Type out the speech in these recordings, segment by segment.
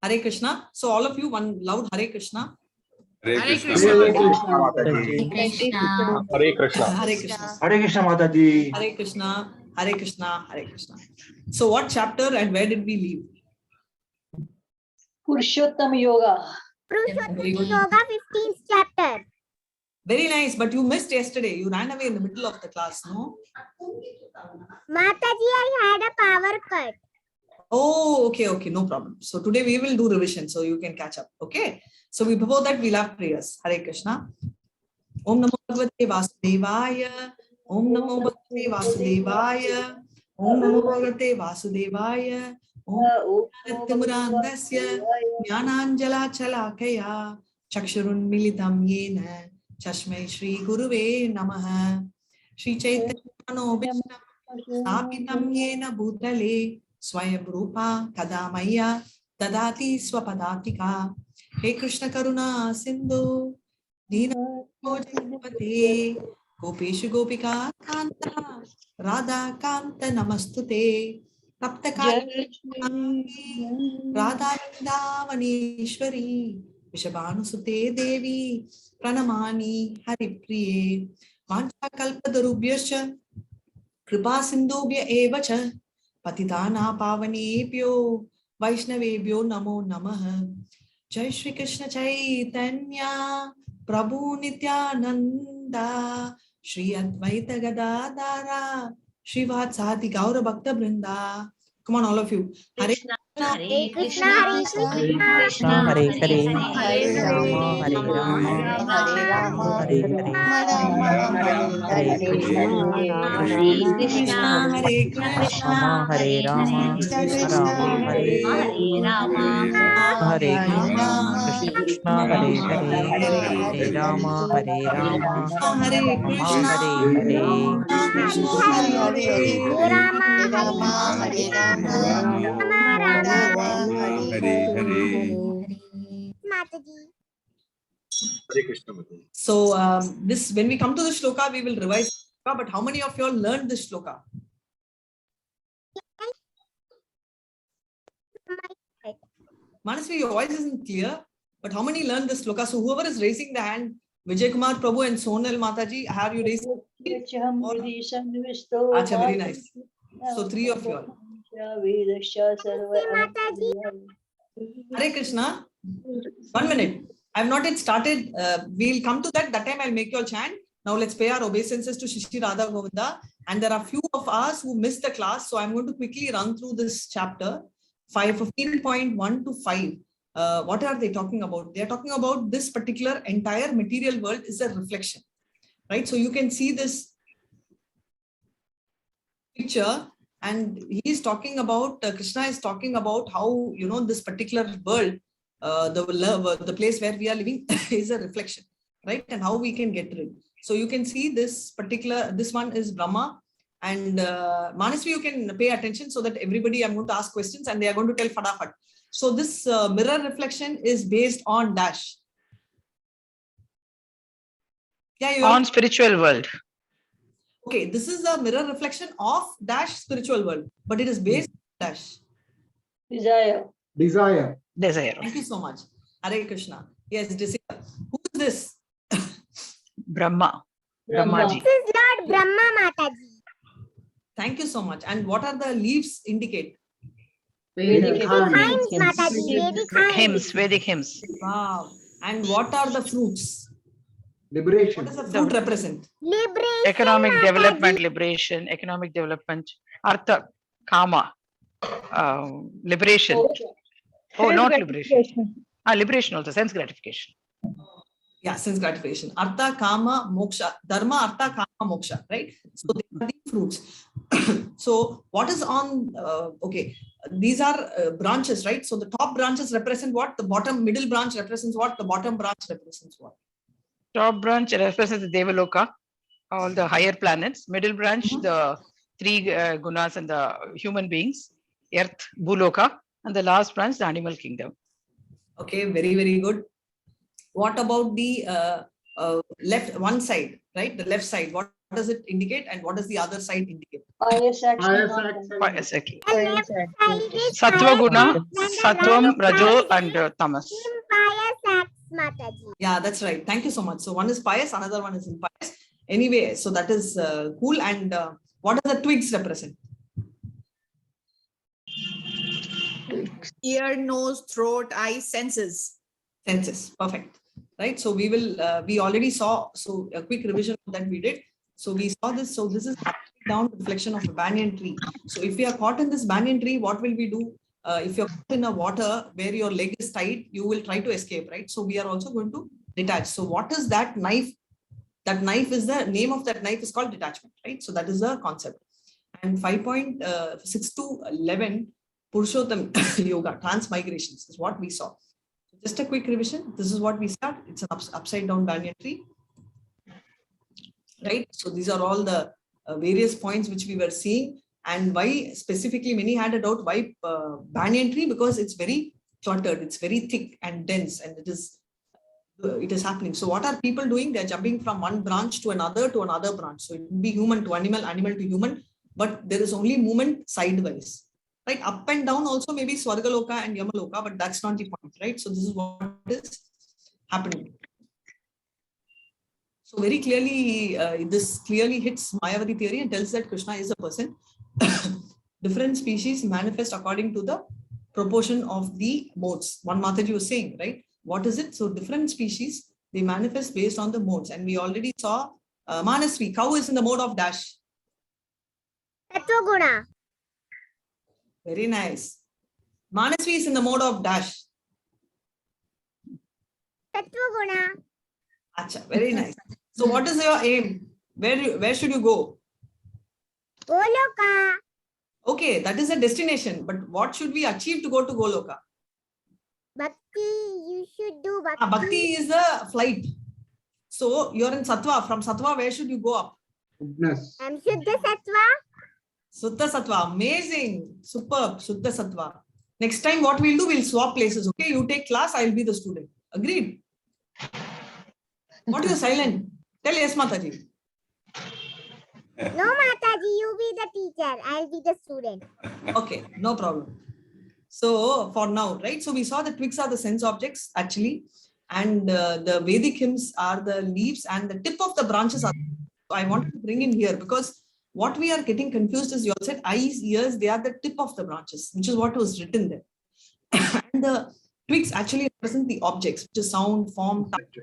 Hare Krishna. So all of you, one loud Hare Krishna. Hare Krishna. Hare Krishna. Hare Krishna. Hare Krishna. Hare Krishna Mataji. Hare Krishna. Hare Krishna. Hare Krishna. So what chapter and where did we leave? Purusottama Yoga. Very good. Yoga 15th chapter. Very nice, but you missed yesterday. You ran away in the middle of the class, no? Mataji, I had a power cut. Oh, okay, no problem. So today we will do revision, so you can catch up. Okay. So before that, we'll have prayers. Hare Krishna. Om Namo Bhagavate Vasudevaya. Om Namo Bhagavate Vasudevaya. Om Namo Bhagavate Vasudevaya. Om Nattamurandasya Jnananjala Chalakaya Chakshurun Militam Yena Chashmai Shri Guruve Namaha Shri Chaitanya Manobishna Stapitam Yena Bhutale Swayam Rupa Kadamaya Dadati Swapadatika He Krishna Karuna Sindhu Dina Jagapate Gopeshu Gopika Kanta Radha Kanta Namastute Tapta Radha Vrindavaneshwari Vishabhanusute Devi Pranamani Haripriye Vancha Kalpatarubhyascha Kripa Sindhubhya Evacha Patitana Pavanebhyo Vaishnavebhyo Namo Namaha Jai Shri Krishna Chaitanya Prabhu Nityananda Shri Advaita Gadadara Shri Vatsati Gaura Bhakta Brinda. Come on, all of you. Hare Krishna. Hare Krishna, Hare Krishna, Hare Hare, Hare Rama Hare Rama, Hare Rama, Hare Hare, Hare Krishna, Hare Krishna, Hare Krishna, Rama Hare Rama, Rama Hare Hare Krishna, Krishna Hare Hare, Hare Rama Hare Rama, Hare Rama Krishna, Hare Hare, Krishna Hare Hare, Rama, Hare Hare. Mataji. Hare Krishna. So this, when we come to the shloka, we will revise. But how many of you all learned this shloka? Manasvi, your voice isn't clear. But how many learned this shloka? So whoever is raising the hand, Vijay Kumar Prabhu and Sonal Mataji, have you raised? Acha, very nice. So three of you all. Hare Krishna. 1 minute. I have not yet started. We'll come to that. That time I'll make you all chant. Now let's pay our obeisances to Shri Radha Govinda. And there are few of us who missed the class. So I'm going to quickly run through this chapter. 15.1 to 5. What are they talking about? They are talking about this particular entire material world is a reflection. Right? So you can see this picture. And he is talking about, Krishna is talking about how, this particular world, the place where we are living is a reflection, right? And how we can get rid. So you can see this one is Brahma. And Manasvi, you can pay attention so that everybody, I'm going to ask questions and they are going to tell Fadafat. So this mirror reflection is based on dash. Yeah, on spiritual world. Okay, this is a mirror reflection of dash spiritual world, but it is based on dash. Desire. Thank you so much. Hare Krishna. Yes, desire. Who is this? Brahma. Brahmaji. This is Lord Brahma, Mataji. Thank you so much. And what are the leaves indicate? Vedic Hymns, Mataji. Vedic hymns. Wow. And what are the fruits? Liberation. What does the fruit represent? Liberation. Economic development, liberation, economic development, artha, kama, liberation. Oh, not liberation. Liberation also, sense gratification. Yeah, sense gratification. Artha, kama, moksha. Dharma, artha, kama, moksha. Right? So these are the fruits. So what is on, okay, these are branches, right? So the top branches represent what? The middle branch represents what? The bottom branch represents what? Top branch represents the Devaloka, all the higher planets. Middle branch, the three gunas and the human beings, Earth, Bhuloka, and the last branch, the animal kingdom. Okay, very, very good. What about the left, one side, right? The left side, what does it indicate and what does the other side indicate? Pious acts Pious not acts done. Pious act. The left side is Sattva pious guna, acts and the Sattvam, right Rajo, side and Tamas. is impious acts, Mataji. Yeah, that's right. Thank you so much. So one is pious, another one is impious. Anyway, so that is cool. And what does the twigs represent? Ear, nose, throat, eyes, senses. Senses. Perfect. Right. So we will, we already saw, so a quick revision that we did. So we saw this. So this is down reflection of a banyan tree. So if we are caught in this banyan tree, what will we do? If you're caught in a water where your leg is tied, you will try to escape, right? So we are also going to detach. So what is that knife? That knife is the name of that knife is called detachment, right? So that is the concept. And 5.6 to 11, Purusottama yoga, transmigrations is what we saw. Just a quick revision. This is what we saw. It's an upside down banyan tree, right? So these are all the various points which we were seeing. And why specifically many had a doubt why banyan tree, because it's very cluttered, it's very thick and dense, and it is happening. So what are people doing? They're jumping from one branch to another branch. So it will be human to animal, animal to human, but there is only movement sidewise, right? Up and down also maybe Swargaloka and Yamaloka, but that's not the point, right? So this is what is happening. So very clearly, this clearly hits Mayavadi theory and tells that Krishna is a person. Different species manifest according to the proportion of the modes. One Mataji was saying, right? What is it? So different species, they manifest based on the modes. And we already saw Manasvi, cow is in the mode of dash. Sattva guna. Very nice. Manasvi is in the mode of dash. Sattva guna. Acha, very nice. So what is your aim? Where should you go? Goloka. Okay, that is a destination. But what should we achieve to go to Goloka? Bhakti. You should do bhakti. Bhakti is a flight. So you're in Sattva. From Sattva, where should you go up? Goodness. Shuddha sattva. Suddha Sattva. Amazing. Superb. Suddha Sattva. Next time what we'll do, we'll swap places. Okay, you take class, I'll be the student. Agreed? What is silent? Tell yes, Mataji. No, Mataji, you be the teacher. I'll be the student. Okay, no problem. So for now, right? So we saw the twigs are the sense objects actually, and the Vedic hymns are the leaves, and the tip of the branches are. So I want to bring in here because what we are getting confused is you all said eyes, ears, they are the tip of the branches, which is what was written there. And the twigs actually represent the objects, which is sound, form, touch.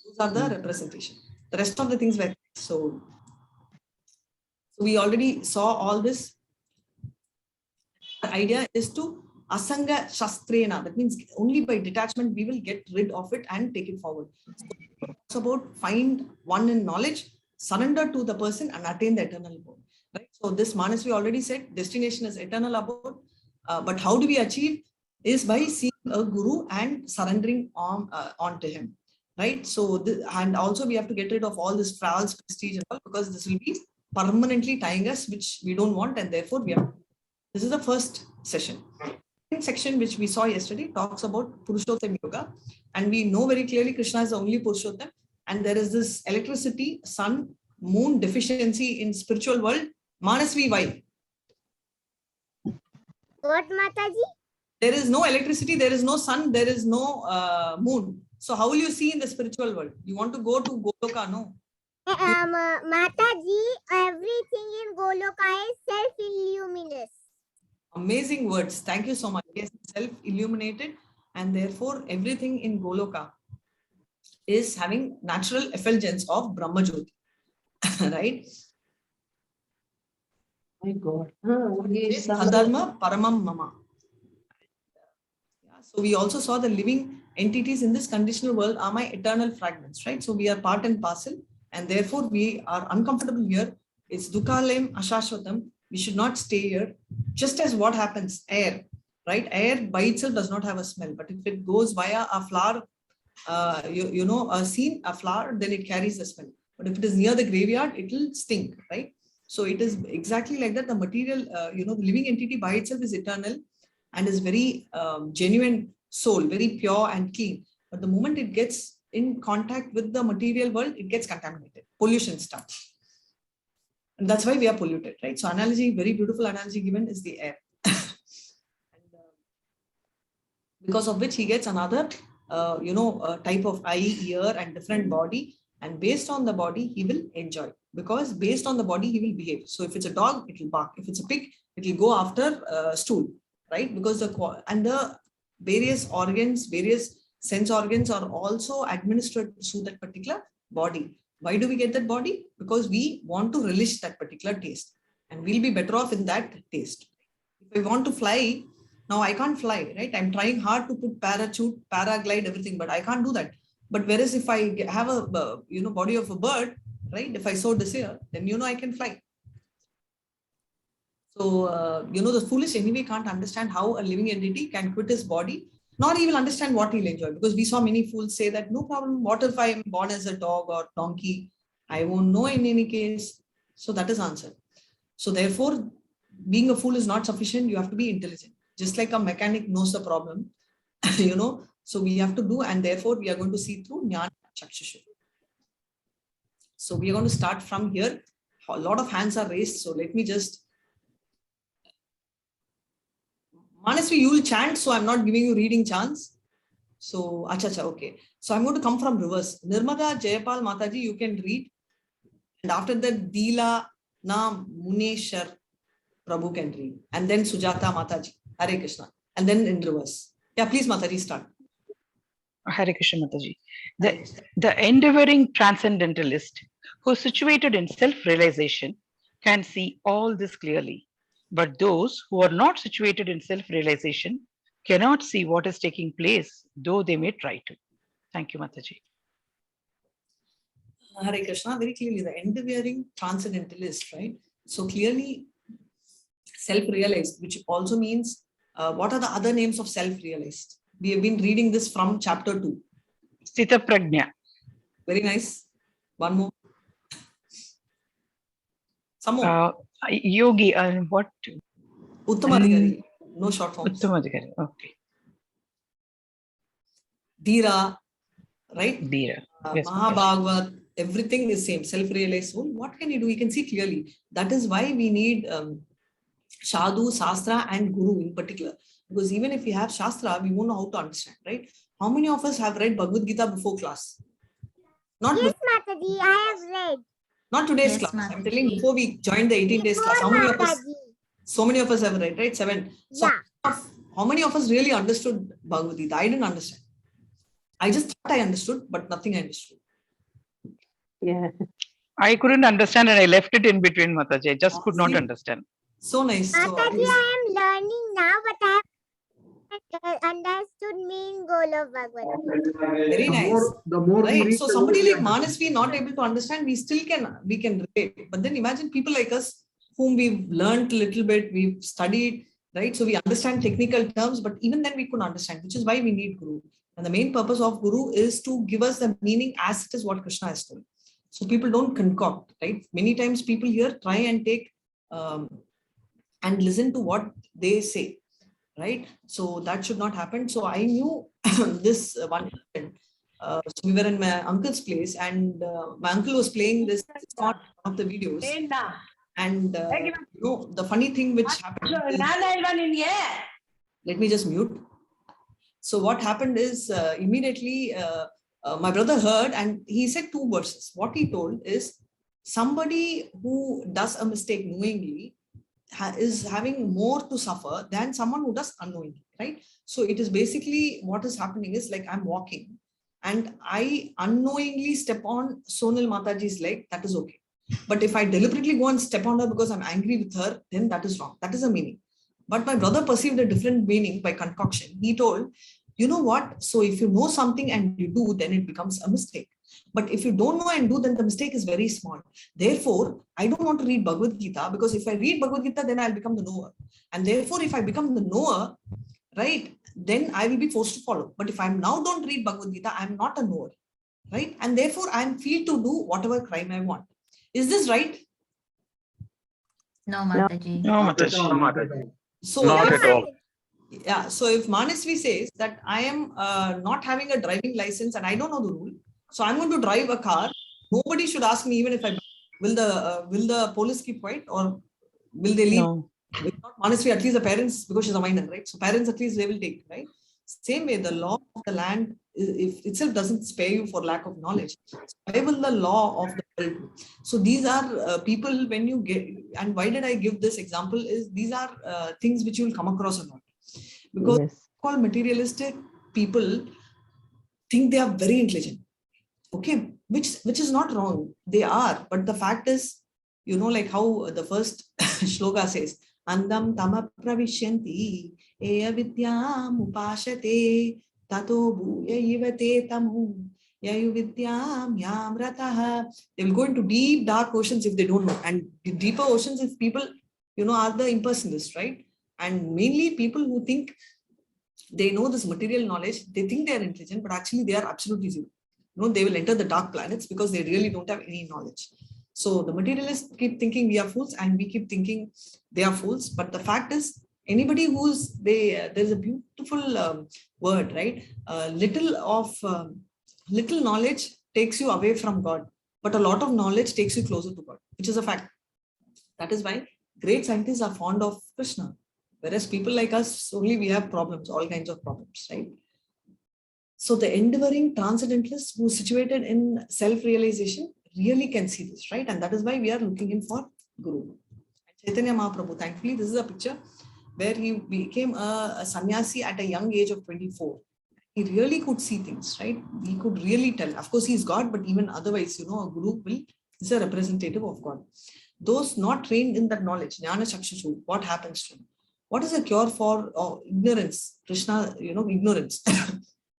Those are the representation. The rest of the things were so we already saw all this. The idea is to asanga shastrena. That means only by detachment we will get rid of it and take it forward. So it's about find one in knowledge, surrender to the person and attain the eternal abode. Right? So this Manas we already said destination is eternal abode. But how do we achieve? Is by seeing a guru and surrendering on to him. Right? So and also we have to get rid of all this false prestige and all, because this will be permanently tying us, which we don't want, and therefore we have. This is the first session. Second section, which we saw yesterday, talks about Purusottama yoga, and we know very clearly Krishna is the only Purushottam, and there is this electricity, sun, moon deficiency in spiritual world. Manasvi, why? What, Mataji? There is no electricity, there is no sun, there is no moon. So how will you see in the spiritual world? You want to go to Goloka, no? Mataji, everything in Goloka is self-illuminous. Amazing words. Thank you so much. Yes, self-illuminated, and therefore everything in Goloka is having natural effulgence of Brahma Jyoti. Right? My God. Adharma Paramam Mama. Yeah, so we also saw the living entities in this conditional world are my eternal fragments, right? So we are part and parcel, and therefore we are uncomfortable here. It's Dukhalem Ashashwatam. We should not stay here. Just as what happens, air, right? Air by itself does not have a smell, but if it goes via a flower, a flower, then it carries the smell. But if it is near the graveyard, it will stink, right? So it is exactly like that. The material, the living entity by itself is eternal and is very genuine soul, very pure and clean. But the moment it gets in contact with the material world, it gets contaminated. Pollution starts. And that's why we are polluted, right? So analogy, very beautiful analogy given is the air. And, because of which he gets another, type of eye, ear, and different body. And based on the body, he will enjoy. Because based on the body, he will behave. So if it's a dog, it will bark. If it's a pig, it will go after stool, right? Because the various organs, various sense organs are also administered to that particular body. Why do we get that body? Because we want to relish that particular taste, and we'll be better off in that taste. If I want to fly, now I can't fly, right? I'm trying hard to put parachute, paraglide, everything, but I can't do that. But whereas if I have a body of a bird, right? If I so desire, then I can fly. So the foolish anyway can't understand how a living entity can quit his body, nor he will understand what he'll enjoy. Because we saw many fools say that no problem. What if I am born as a dog or donkey? I won't know in any case. So that is answer. So therefore, being a fool is not sufficient. You have to be intelligent. Just like a mechanic knows the problem, so we have to do, and therefore we are going to see through Jnana Chakshusha. So we are going to start from here. A lot of hands are raised. So let me just, Manasvi, you will chant, so I'm not giving you reading chance. So, acha, okay. So I'm going to come from reverse. Nirmada Jayapal Mataji, you can read. And after that, Dila Na Muneshar Prabhu can read. And then Sujata Mataji, Hare Krishna. And then in reverse. Yeah, please, Mataji, start. Hare Krishna Mataji. The endeavoring transcendentalist who is situated in self-realization can see all this clearly. But those who are not situated in self-realization cannot see what is taking place, though they may try to. Thank you, Mataji. Hare Krishna, very clearly, the endeavoring transcendentalist, right? So clearly, self-realized, which also means, what are the other names of self-realized? We have been reading this from chapter 2. Sthita Prajna. Very nice. One more. Some more. Yogi, and what? Uttamadhikari. No short forms. Uttamadhikari. Okay. Dhira, right? Dhira. Yes, Mahabhagavat, everything is same. Self-realized soul. What can you do? You can see clearly. That is why we need Sadhu, Shastra, and Guru in particular. Because even if we have Shastra, we won't know how to understand, right? How many of us have read Bhagavad Gita before class? Not Yes, Mataji, I have read. Not today's Yes, class. Mataji. I'm telling before we joined the 18 days class. How many of us? So many of us have read, right? 7. So Yeah. how many of us really understood Bhagavad Gita? I didn't understand. I just thought I understood, but nothing I understood. Yeah. I couldn't understand and I left it in between, Mataji. I just could not See? understand. So nice. So at Mataji, least, I am learning now, but I have understood main goal of Bhagavad Gita. very nice. The more we Right. read, So the somebody more we like understand. Manasvi not able to understand, we can relate. But then imagine people like us whom we've learned a little bit, we've studied, right? So we understand technical terms, but even then we couldn't understand, which is why we need Guru. And the main purpose of Guru is to give us the meaning as it is what Krishna has told. So people don't concoct, right? Many times people here try and take and listen to what they say, right? So that should not happen. So I knew this one. So we were in my uncle's place, and my uncle was playing this one of the videos. And the funny thing which happened is, let me just mute. So what happened is immediately my brother heard, and he said 2 verses. What he told is, somebody who does a mistake knowingly is having more to suffer than someone who does unknowingly, right? So it is basically what is happening is, like, I'm walking and I unknowingly step on Sonal Mataji's leg, that is okay. But if I deliberately go and step on her because I'm angry with her, then that is wrong. That is a meaning. But my brother perceived a different meaning by concoction. He told, you know what? So if you know something and you do, then it becomes a mistake. But if you don't know and do, then the mistake is very small. Therefore, I don't want to read Bhagavad Gita, because if I read Bhagavad Gita, then I'll become the knower. And therefore, if I become the knower, right, then I will be forced to follow. But if I now don't read Bhagavad Gita, I'm not a knower, right? And therefore, I'm free to do whatever crime I want. Is this right? No, Mataji. No, Not at all, Mataji. not at all. So Not if, at all. yeah, so if Manasvi says that I am not having a driving license and I don't know the rule, so I'm going to drive a car, nobody should ask me even if I will the police keep quiet, or will they leave? No. If not Manasvi, at least the parents, because she's a minor, right? So parents at least they will take, right? Same way, the law of the land if itself doesn't spare you for lack of knowledge. So why will the law of the world do? So these are people when you get, and why did I give this example is these are things which you will come across a lot. Because all materialistic people think they are very intelligent. Okay, which is not wrong. They are, but the fact is, you know, like how the first shloka says, Andam tama pravishyanti eya vidyam upashate tato bhuya yivate tamu yayu vidyam yamrataha. They will go into deep dark oceans if they don't know, and the deeper oceans if people, you know, are the impersonalists, right? And mainly people who think they know this material knowledge, they think they are intelligent, but actually they are absolutely zero. No, they will enter the dark planets because they really don't have any knowledge. So the materialists keep thinking we are fools, and we keep thinking they are fools. But the fact is, anybody who's there's a beautiful word, right? Little knowledge takes you away from God, but a lot of knowledge takes you closer to God, which is a fact. That is why great scientists are fond of Krishna, whereas people like us, only we have problems, all kinds of problems, right? So the enduring transcendentalist who is situated in self-realization really can see this, right? And that is why we are looking in for Guru. Chaitanya Mahaprabhu, thankfully, this is a picture where he became a sannyasi at a young age of 24. He really could see things, right? He could really tell. Of course, he's God, but even otherwise, you know, a Guru is a representative of God. Those not trained in that knowledge, Jnana Chakshushu, what happens to him? What is the cure for ignorance? Krishna, you know, ignorance.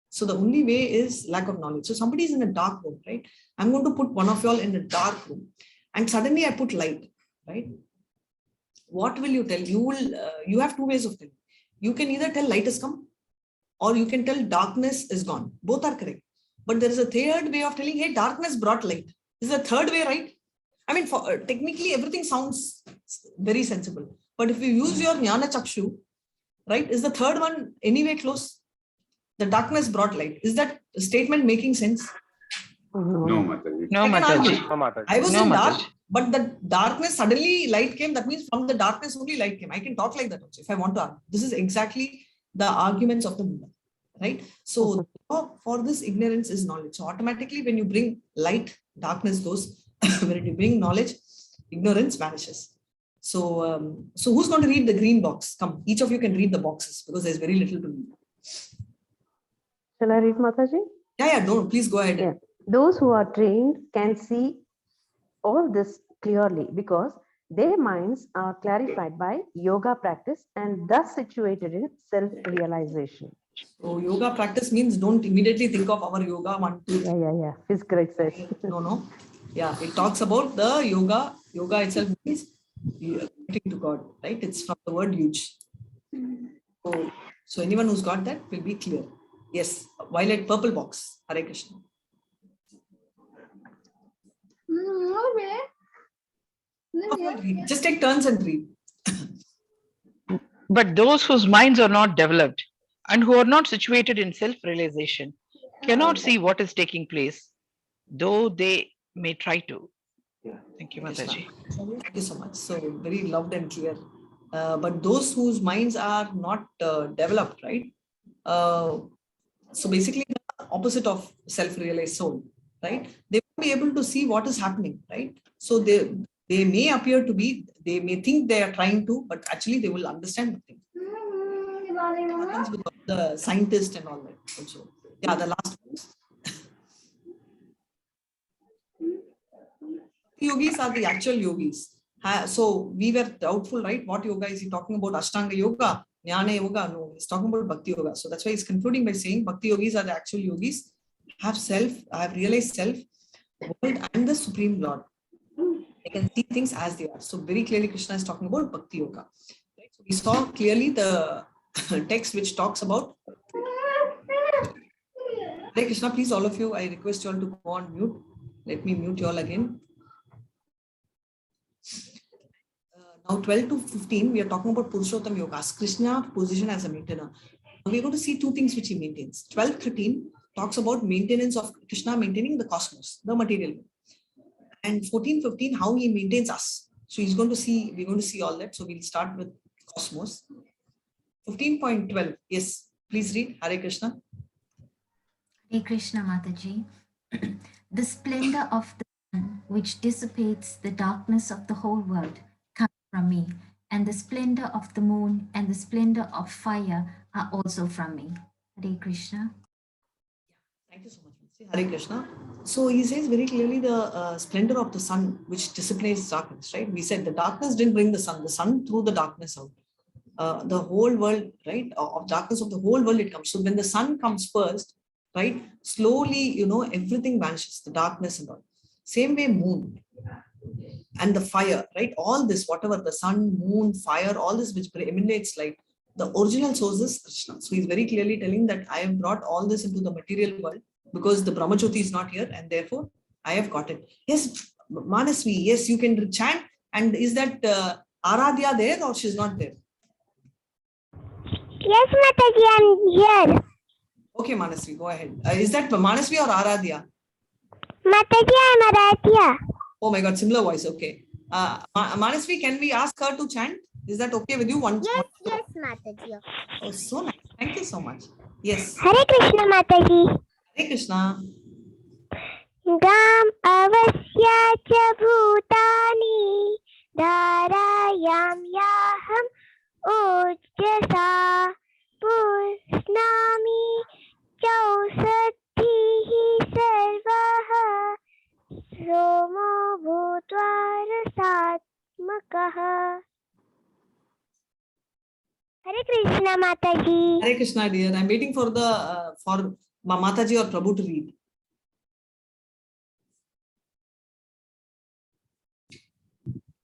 So the only way is lack of knowledge. So somebody is in a dark room, right? I'm going to put one of y'all in a dark room, and suddenly I put light, right? What will you tell? You have two ways of telling. You can either tell light has come, or you can tell darkness is gone. Both are correct. But there is a third way of telling, hey, darkness brought light. Is the third way right? I mean, technically everything sounds very sensible. But if you use your Jnana Chakshu, right, is the third one anyway close? The darkness brought light. Is that statement making sense? No, Mataji. No, Mataji. I was No, in dark, Mataji. but the darkness, suddenly light came. That means from the darkness only light came. I can talk like that also if I want to argue. This is exactly the arguments of the Buddha, right? So for this, ignorance is knowledge. So automatically when you bring light, darkness goes. When you bring knowledge, ignorance vanishes. So, so who's going to read the green box? Come, each of you can read the boxes because there's very little to read. Shall I read, Mataji? Yeah, no, please go ahead. Yeah. Those who are trained can see all this clearly because their minds are clarified by yoga practice and thus situated in self-realization. So yoga practice means don't immediately think of our yoga 1, 2, 3. Yeah. Physical exercise. No. Yeah, it talks about the yoga. Yoga itself means getting to God, right? It's from the word huge. So anyone who's got that will be clear. Yes, violet purple box. Hare Krishna. Just take turns and read. But those whose minds are not developed and who are not situated in self-realization cannot see what is taking place, though they may try to. Thank you, Mataji. Thank you so much. So very loved and clear. But those whose minds are not developed, right? So basically the opposite of self-realized soul, right? They won't be able to see what is happening, right? So they may appear to be, they may think they are trying to, but actually they will understand nothing. Happens with the scientist and all that also. Yeah, the last ones. Yogis are the actual yogis. So we were doubtful, right? What yoga is he talking about? Ashtanga yoga, Jnana yoga? No, he's talking about Bhakti yoga. So that's why he's concluding by saying Bhakti yogis are the actual yogis, have realized self, world, and the Supreme Lord. They can see things as they are. So very clearly Krishna is talking about Bhakti yoga. Right? So we saw clearly the text which talks about. Hare Krishna, please all of you, I request you all to go on mute. Let me mute you all again. Now 12 to 15, we are talking about Purusottama yoga, Krishna position as a maintainer. We are going to see two things which he maintains. 12, 13 talks about maintenance of Krishna maintaining the cosmos, the material. And 14, 15, how he maintains us. So we're going to see all that. So we'll start with cosmos. 15.12. Yes, please read. Hare Krishna. Hare Krishna Mataji. The splendor of the sun, which dissipates the darkness of the whole world, comes from me, and the splendor of the moon and the splendor of fire are also from me. Hare Krishna. Thank you so much. Hare Krishna. So he says very clearly the splendor of the sun, which dissipates darkness, right? We said the darkness didn't bring the sun threw the darkness out. The whole world, right, of darkness of the whole world, it comes. So when the sun comes first, right, slowly, everything vanishes, the darkness and all. Same way, moon and the fire, right? All this, whatever the sun, moon, fire, all this which emanates light, the original source is Krishna. So he's very clearly telling that I have brought all this into the material world because the Brahmajyoti is not here, and therefore I have got it. Yes, Manasvi, yes, you can chant. And is that Aradhya there or she's not there? Yes, Mataji, I'm here. Okay, Manasvi, go ahead. Is that Manasvi or Aradhya? Mataji, I'm Aradhya. Oh my God, similar voice. Okay. Manasvi, can we ask her to chant? Is that okay with you? Yes, Mataji. Oh, so nice. Thank you so much. Yes. Hare Krishna, Mataji. Hare Krishna. Gam avasya cha bhutani dharayam yaham ujjasa pusnami chausatihi sarvaha somo bhutva rasatmakaha. Hare Krishna, Mataji. Hare Krishna, dear. I'm waiting for the for Mataji or Prabhu to read.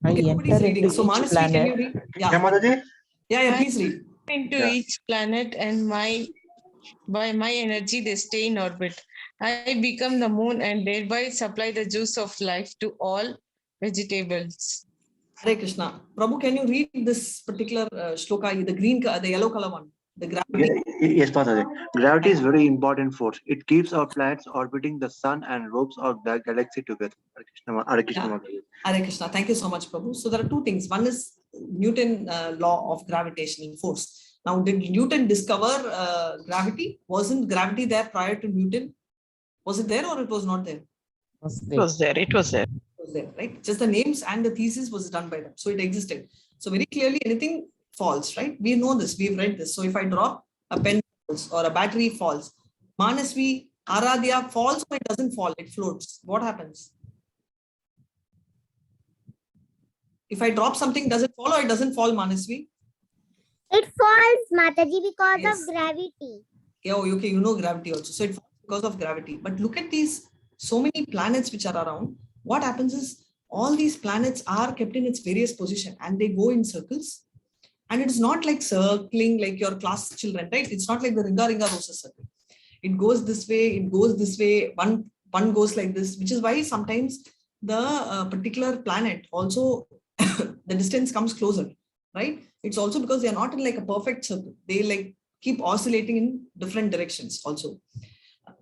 I Okay, nobody's enter reading. into So each Manasvi, can you planet. read? Yeah, Yeah. Mataji? Yeah, please read. Into Yeah. each planet and by my energy they stay in orbit. I become the moon and thereby supply the juice of life to all vegetables. Hare Krishna. Prabhu, can you read this particular shloka, the yellow color one? The gravity. Yes, Mataji. Gravity is very important force. It keeps our planets orbiting the sun and ropes our galaxy together. Hare Krishna, Yeah. Mataji. Hare Krishna. Thank you so much, Prabhu. So there are two things. One is Newton law of gravitational force. Now, did Newton discover gravity? Wasn't gravity there prior to Newton? Was it there or it was not there? It was there. It was there. It was there, right? Just the names and the thesis was done by them. So it existed. So very clearly anything falls, right? We know this. We've read this. So if I drop a pen falls or a battery falls, Manasvi, Aradhya falls or it doesn't fall, it floats. What happens? If I drop something, does it fall or it doesn't fall, Manasvi? It falls, Mataji, because Yes. of gravity. Yeah, okay, you know gravity also. So it falls because of gravity. But look at these so many planets which are around. What happens is all these planets are kept in its various position and they go in circles. And it's not like circling like your class children, right? It's not like the Ringa Ringa Rosa circle. It goes this way, it goes this way, one goes like this, which is why sometimes the particular planet also, the distance comes closer, right? It's also because they're not in like a perfect circle. They like keep oscillating in different directions also.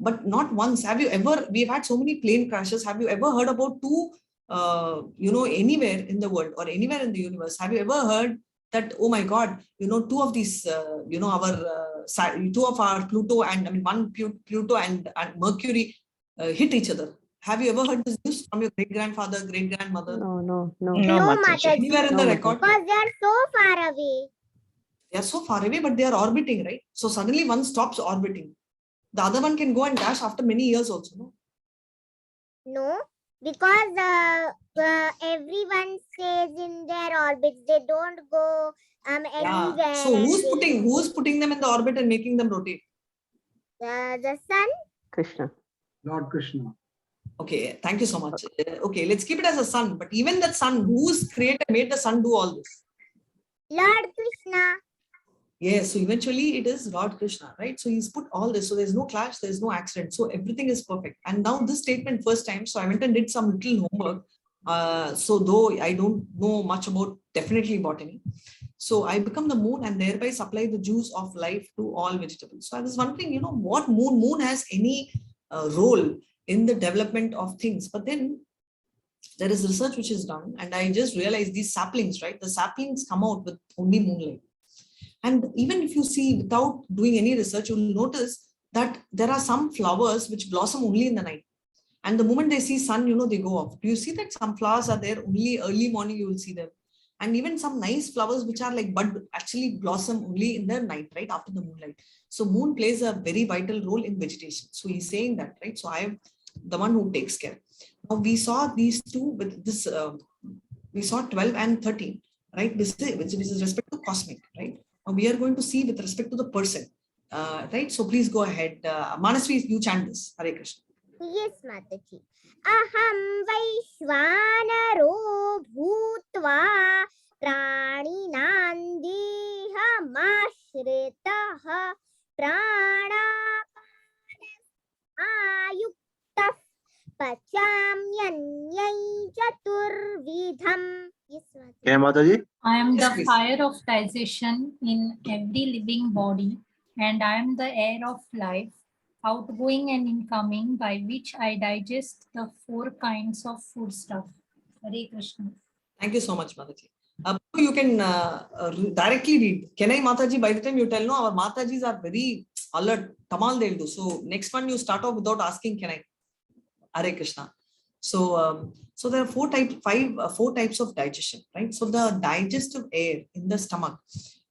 But not once. Have you ever, we've had so many plane crashes. Have you ever heard about two, anywhere in the world or anywhere in the universe? Have you ever heard that, oh my God, two of these, two of our Pluto and one Pluto and Mercury hit each other? Have you ever heard this news from your great-grandfather, great-grandmother? No. No, No, Mataji. Mataji. Anywhere in the No, record? Because they are so far away. They are so far away, but they are orbiting, right? So suddenly one stops orbiting. The other one can go and dash after many years also, no? No, because everyone stays in their orbits. They don't go anywhere. Yeah. So who's putting them in the orbit and making them rotate? The sun. Krishna. Lord Krishna. Okay, thank you so much. Okay, let's keep it as a sun. But even that sun, who's made the sun do all this? Lord Krishna. Yes, so eventually it is Lord Krishna, right? So he's put all this. So there's no clash, there's no accident. So everything is perfect. And now this statement first time, so I went and did some little homework. So though I don't know much about definitely botany. So I become the moon and thereby supply the juice of life to all vegetables. So I was wondering, what moon has any role in the development of things. But then there is research which is done, and I just realized these saplings, right? The saplings come out with only moonlight. And even if you see without doing any research, you'll notice that there are some flowers which blossom only in the night. And the moment they see sun, they go off. Do you see that some flowers are there only early morning, you will see them. And even some nice flowers which are like bud actually blossom only in the night, right? After the moonlight. So moon plays a very vital role in vegetation. So he's saying that, right? So I am the one who takes care. Now we saw these two with this, we saw 12 and 13, right? This is respect to cosmic, right? Now we are going to see with respect to the person, right? So please go ahead. Manasvi, you chant this. Hare Krishna. Yes, Mataji. Aham Vaishvanaro Bhutva Praninam Dehamashritah Pranapanas Ayuktah Pachamyanyai Chaturvidham. Yes, Mataji. Okay, Mataji. I am Yes, the please. fire of digestion in every living body, and I am the air of life, outgoing and incoming, by which I digest the 4 kinds of foodstuff. Hare Krishna. Thank you so much, Mataji. You can directly read. Can I, Mataji? By the time you tell, no, our Matajis are very alert. Tamal they'll do. So next one you start off without asking, can I? Hare Krishna. So, so there are 4 types of digestion, right? So the digestive air in the stomach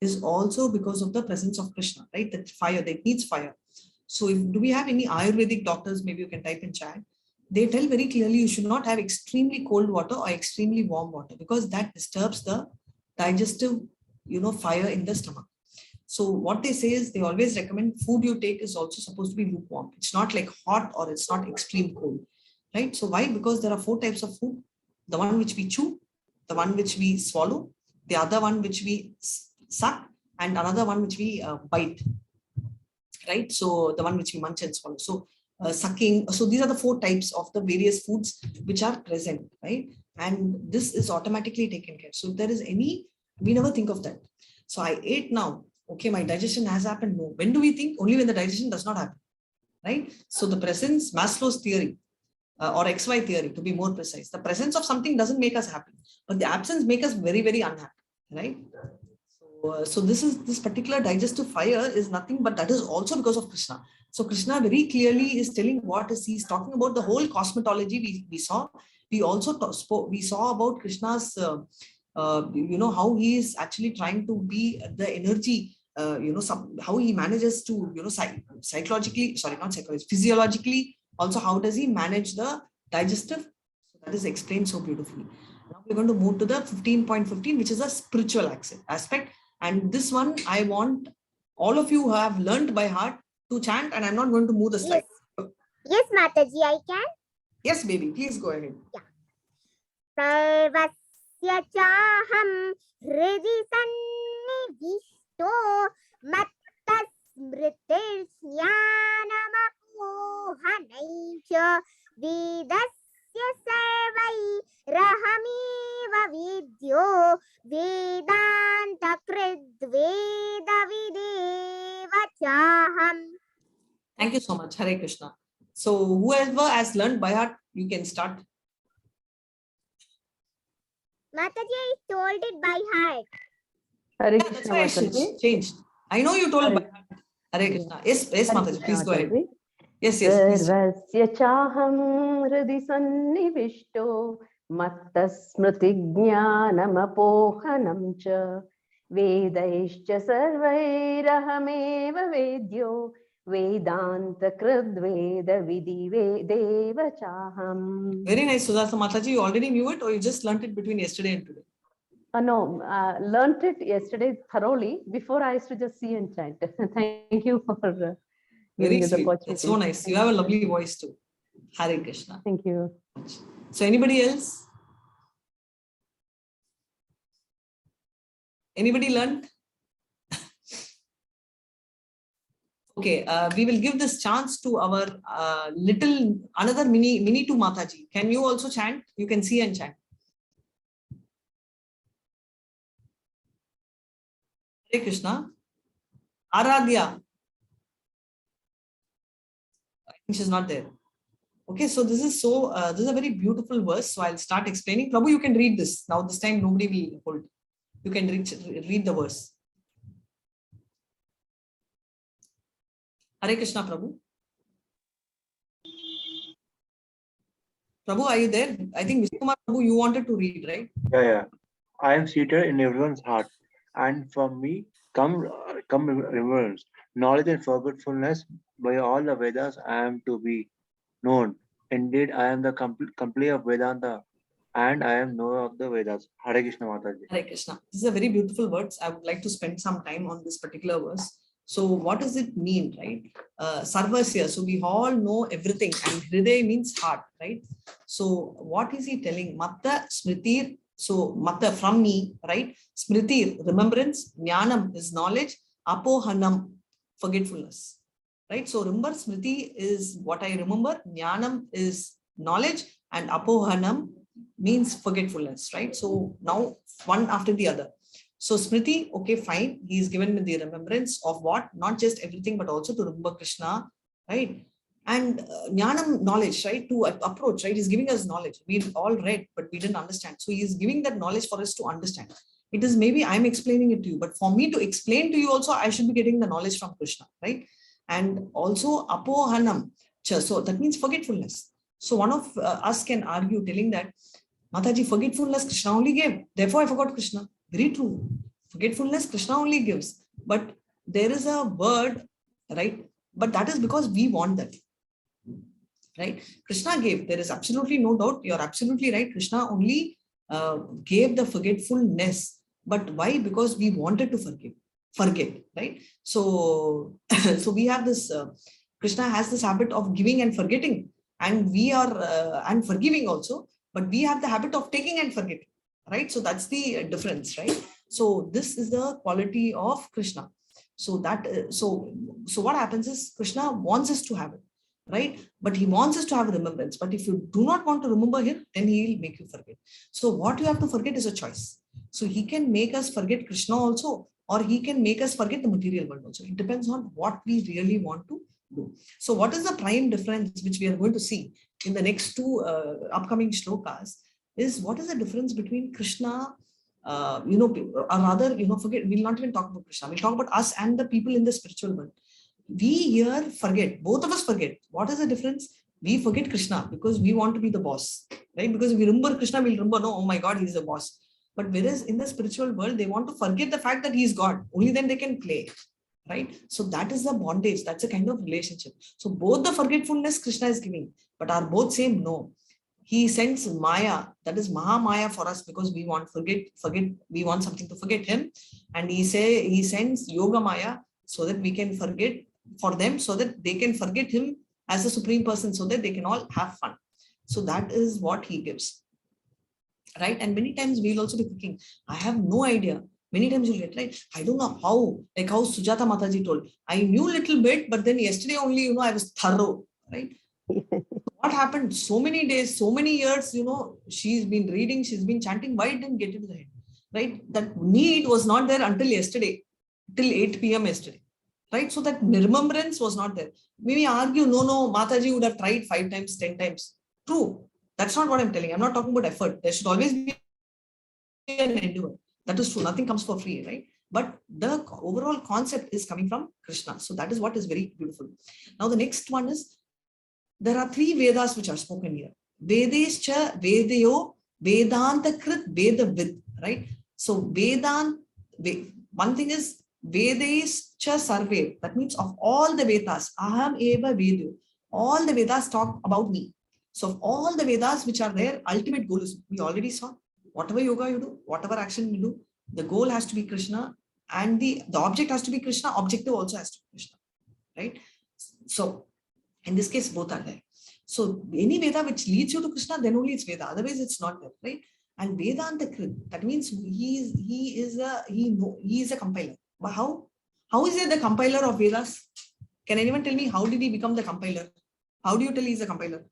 is also because of the presence of Krishna, right? That fire, that needs fire. So do we have any Ayurvedic doctors? Maybe you can type in chat. They tell very clearly you should not have extremely cold water or extremely warm water, because that disturbs the digestive, fire in the stomach. So what they say is they always recommend food you take is also supposed to be lukewarm. It's not like hot or it's not extreme cold, right? So why? Because there are 4 types of food: the one which we chew, the one which we swallow, the other one which we suck, and another one which we bite, right? So the one which we munch and swallow. So sucking. So these are the 4 types of the various foods which are present, right? And this is automatically taken care. So if there is any, we never think of that. So I ate now. Okay, my digestion has happened. No. When do we think? Only when the digestion does not happen, right? So the presence, Maslow's theory, or XY theory, to be more precise, the presence of something doesn't make us happy, but the absence makes us very, very unhappy, right? So this particular digestive fire is nothing but that is also because of Krishna. So Krishna very clearly is telling what is he's talking about the whole cosmetology we saw. We also we saw about Krishna's, how he is actually trying to be the energy, how he manages to, physiologically, also how does he manage the digestive. So that is explained so beautifully. Now we're going to move to the 15.15, which is a spiritual aspect. And this one, I want all of you who have learned by heart to chant, and I'm not going to move the slide. Yes, Mataji, I can. Yes, baby, please go ahead. Sarvasya chaham hridi sannivishto mattas smritir jnanamapohanaicha vedasya sarvai rahamiva vidyo vedanta krid veda videva chaham. Thank you so much. Hare Krishna. So whoever has learned by heart, you can start. Mataji, I told it by heart. Hare Yeah, Krishna, that's why I Mataji. changed. I know you told Hare- by heart. Hare Krishna. Yes, Mataji, please go ahead. Mataji. Yes, please. Sarvasya chaham hridi sannivishto mattasmritigyanamapohanam cha vedaischa sarvairahameva vedyo vedanta kridveda videva chaham. Very nice, Sudasa Mataji. You already knew it, or you just learned it between yesterday and today? No, learned it yesterday thoroughly. Before I used to just see and chant. Thank you for Very giving me the sweet. opportunity. That's so nice. You have a lovely voice too. Hare Krishna. Thank you. So anybody else? Anybody learned? Okay, we will give this chance to our another mini to Mataji. Can you also chant? You can see and chant. Hare Krishna. Aradhya. I think she's not there. Okay, so this is this is a very beautiful verse. So I'll start explaining. Prabhu, you can read this. Now this time nobody will hold. You can read the verse. Hare Krishna, Prabhu. Prabhu, are you there? I think Vishnukumar Prabhu, you wanted to read, right? Yeah. I am seated in everyone's heart, and from me come remembrance, knowledge and forgetfulness. By all the Vedas, I am to be known. Indeed, I am the complete of Vedanta, and I am knower of the Vedas. Hare Krishna Mataji. Hare Krishna. This is a very beautiful words. I would like to spend some time on this particular verse. So what does it mean, right? Sarvasya. So we all know everything, and Hriday means heart, right? So what is he telling? Matta Smritir. So Matta from me, right? Smritir, remembrance. Jnanam is knowledge. Apohanam, forgetfulness, right? So remember, Smriti is what I remember. Jnanam is knowledge, and Apohanam means forgetfulness, right? So now one after the other. So Smriti, okay, fine. He is given the remembrance of what? Not just everything, but also to remember Krishna, right? And Jnanam, knowledge, right? To approach, right? He's giving us knowledge. We've all read, but we didn't understand. So he's giving that knowledge for us to understand. It is maybe I'm explaining it to you, but for me to explain to you also, I should be getting the knowledge from Krishna, right? And also Apohanam, so that means forgetfulness. So one of us can argue telling that, Mataji, forgetfulness Krishna only gave. Therefore, I forgot Krishna. Very true. Forgetfulness Krishna only gives. But there is a word, right? But that is because we want that. Right? Krishna gave. There is absolutely no doubt. You're absolutely right. Krishna only gave the forgetfulness. But why? Because we wanted to forget, right? So, so we have this, Krishna has this habit of giving and forgetting. And we are, and forgiving also. But we have the habit of taking and forgetting, right? So that's the difference, right? So this is the quality of Krishna. So that, so what happens is Krishna wants us to have it, right? But he wants us to have remembrance. But if you do not want to remember him, then he will make you forget. So what you have to forget is a choice. So he can make us forget Krishna also, or he can make us forget the material world also. It depends on what we really want to do. So what is the prime difference which we are going to see in the next two upcoming shlokas is what is the difference between Krishna, or rather, forget, we'll not even talk about Krishna, we'll talk about us and the people in the spiritual world. We here forget, both of us forget. What is the difference? We forget Krishna because we want to be the boss, right? Because if we remember Krishna, we'll remember, no, oh my God, he's the boss. But whereas in the spiritual world, they want to forget the fact that he's God. Only then they can play, right? So that is the bondage. That's a kind of relationship. So both the forgetfulness Krishna is giving, but are both same? No. He sends Maya, that is Maha Maya for us because we want we want something to forget him. And he sends Yoga Maya so that we can forget for them, so that they can forget him as a supreme person, so that they can all have fun. So that is what he gives, right? And many times we'll also be thinking, I have no idea. Many times you'll get, right? I don't know how, like how Sujata Mataji told, I knew a little bit, but then yesterday only, I was thorough, right? What happened? So many days, so many years, she's been reading, she's been chanting. Why it didn't get into the head, right? That need was not there until yesterday, till 8 p.m. yesterday, right? So that remembrance was not there. Maybe argue, no, Mataji would have tried 5 times, 10 times. True. That's not what I'm telling. I'm not talking about effort. There should always be an endeavor. That is true. Nothing comes for free, right? But the overall concept is coming from Krishna. So that is what is very beautiful. Now, the next one is, there are 3 Vedas which are spoken here. Vedescha, Vedayo, Vedanta Krit, Vedavid, right? So Vedant, one thing is Vedescha Sarve. That means of all the Vedas, Aham Eva Vedu. All the Vedas talk about me. So of all the Vedas which are there, ultimate goal is, we already saw, whatever yoga you do, whatever action you do, the goal has to be Krishna, and the object has to be Krishna, objective also has to be Krishna, right? So in this case, both are there. So any Veda which leads you to Krishna, then only it's Veda. Otherwise, it's not there, right? And Vedanta Krit, that means he is a compiler. But how is he the compiler of Vedas? Can anyone tell me how did he become the compiler? How do you tell he's a compiler?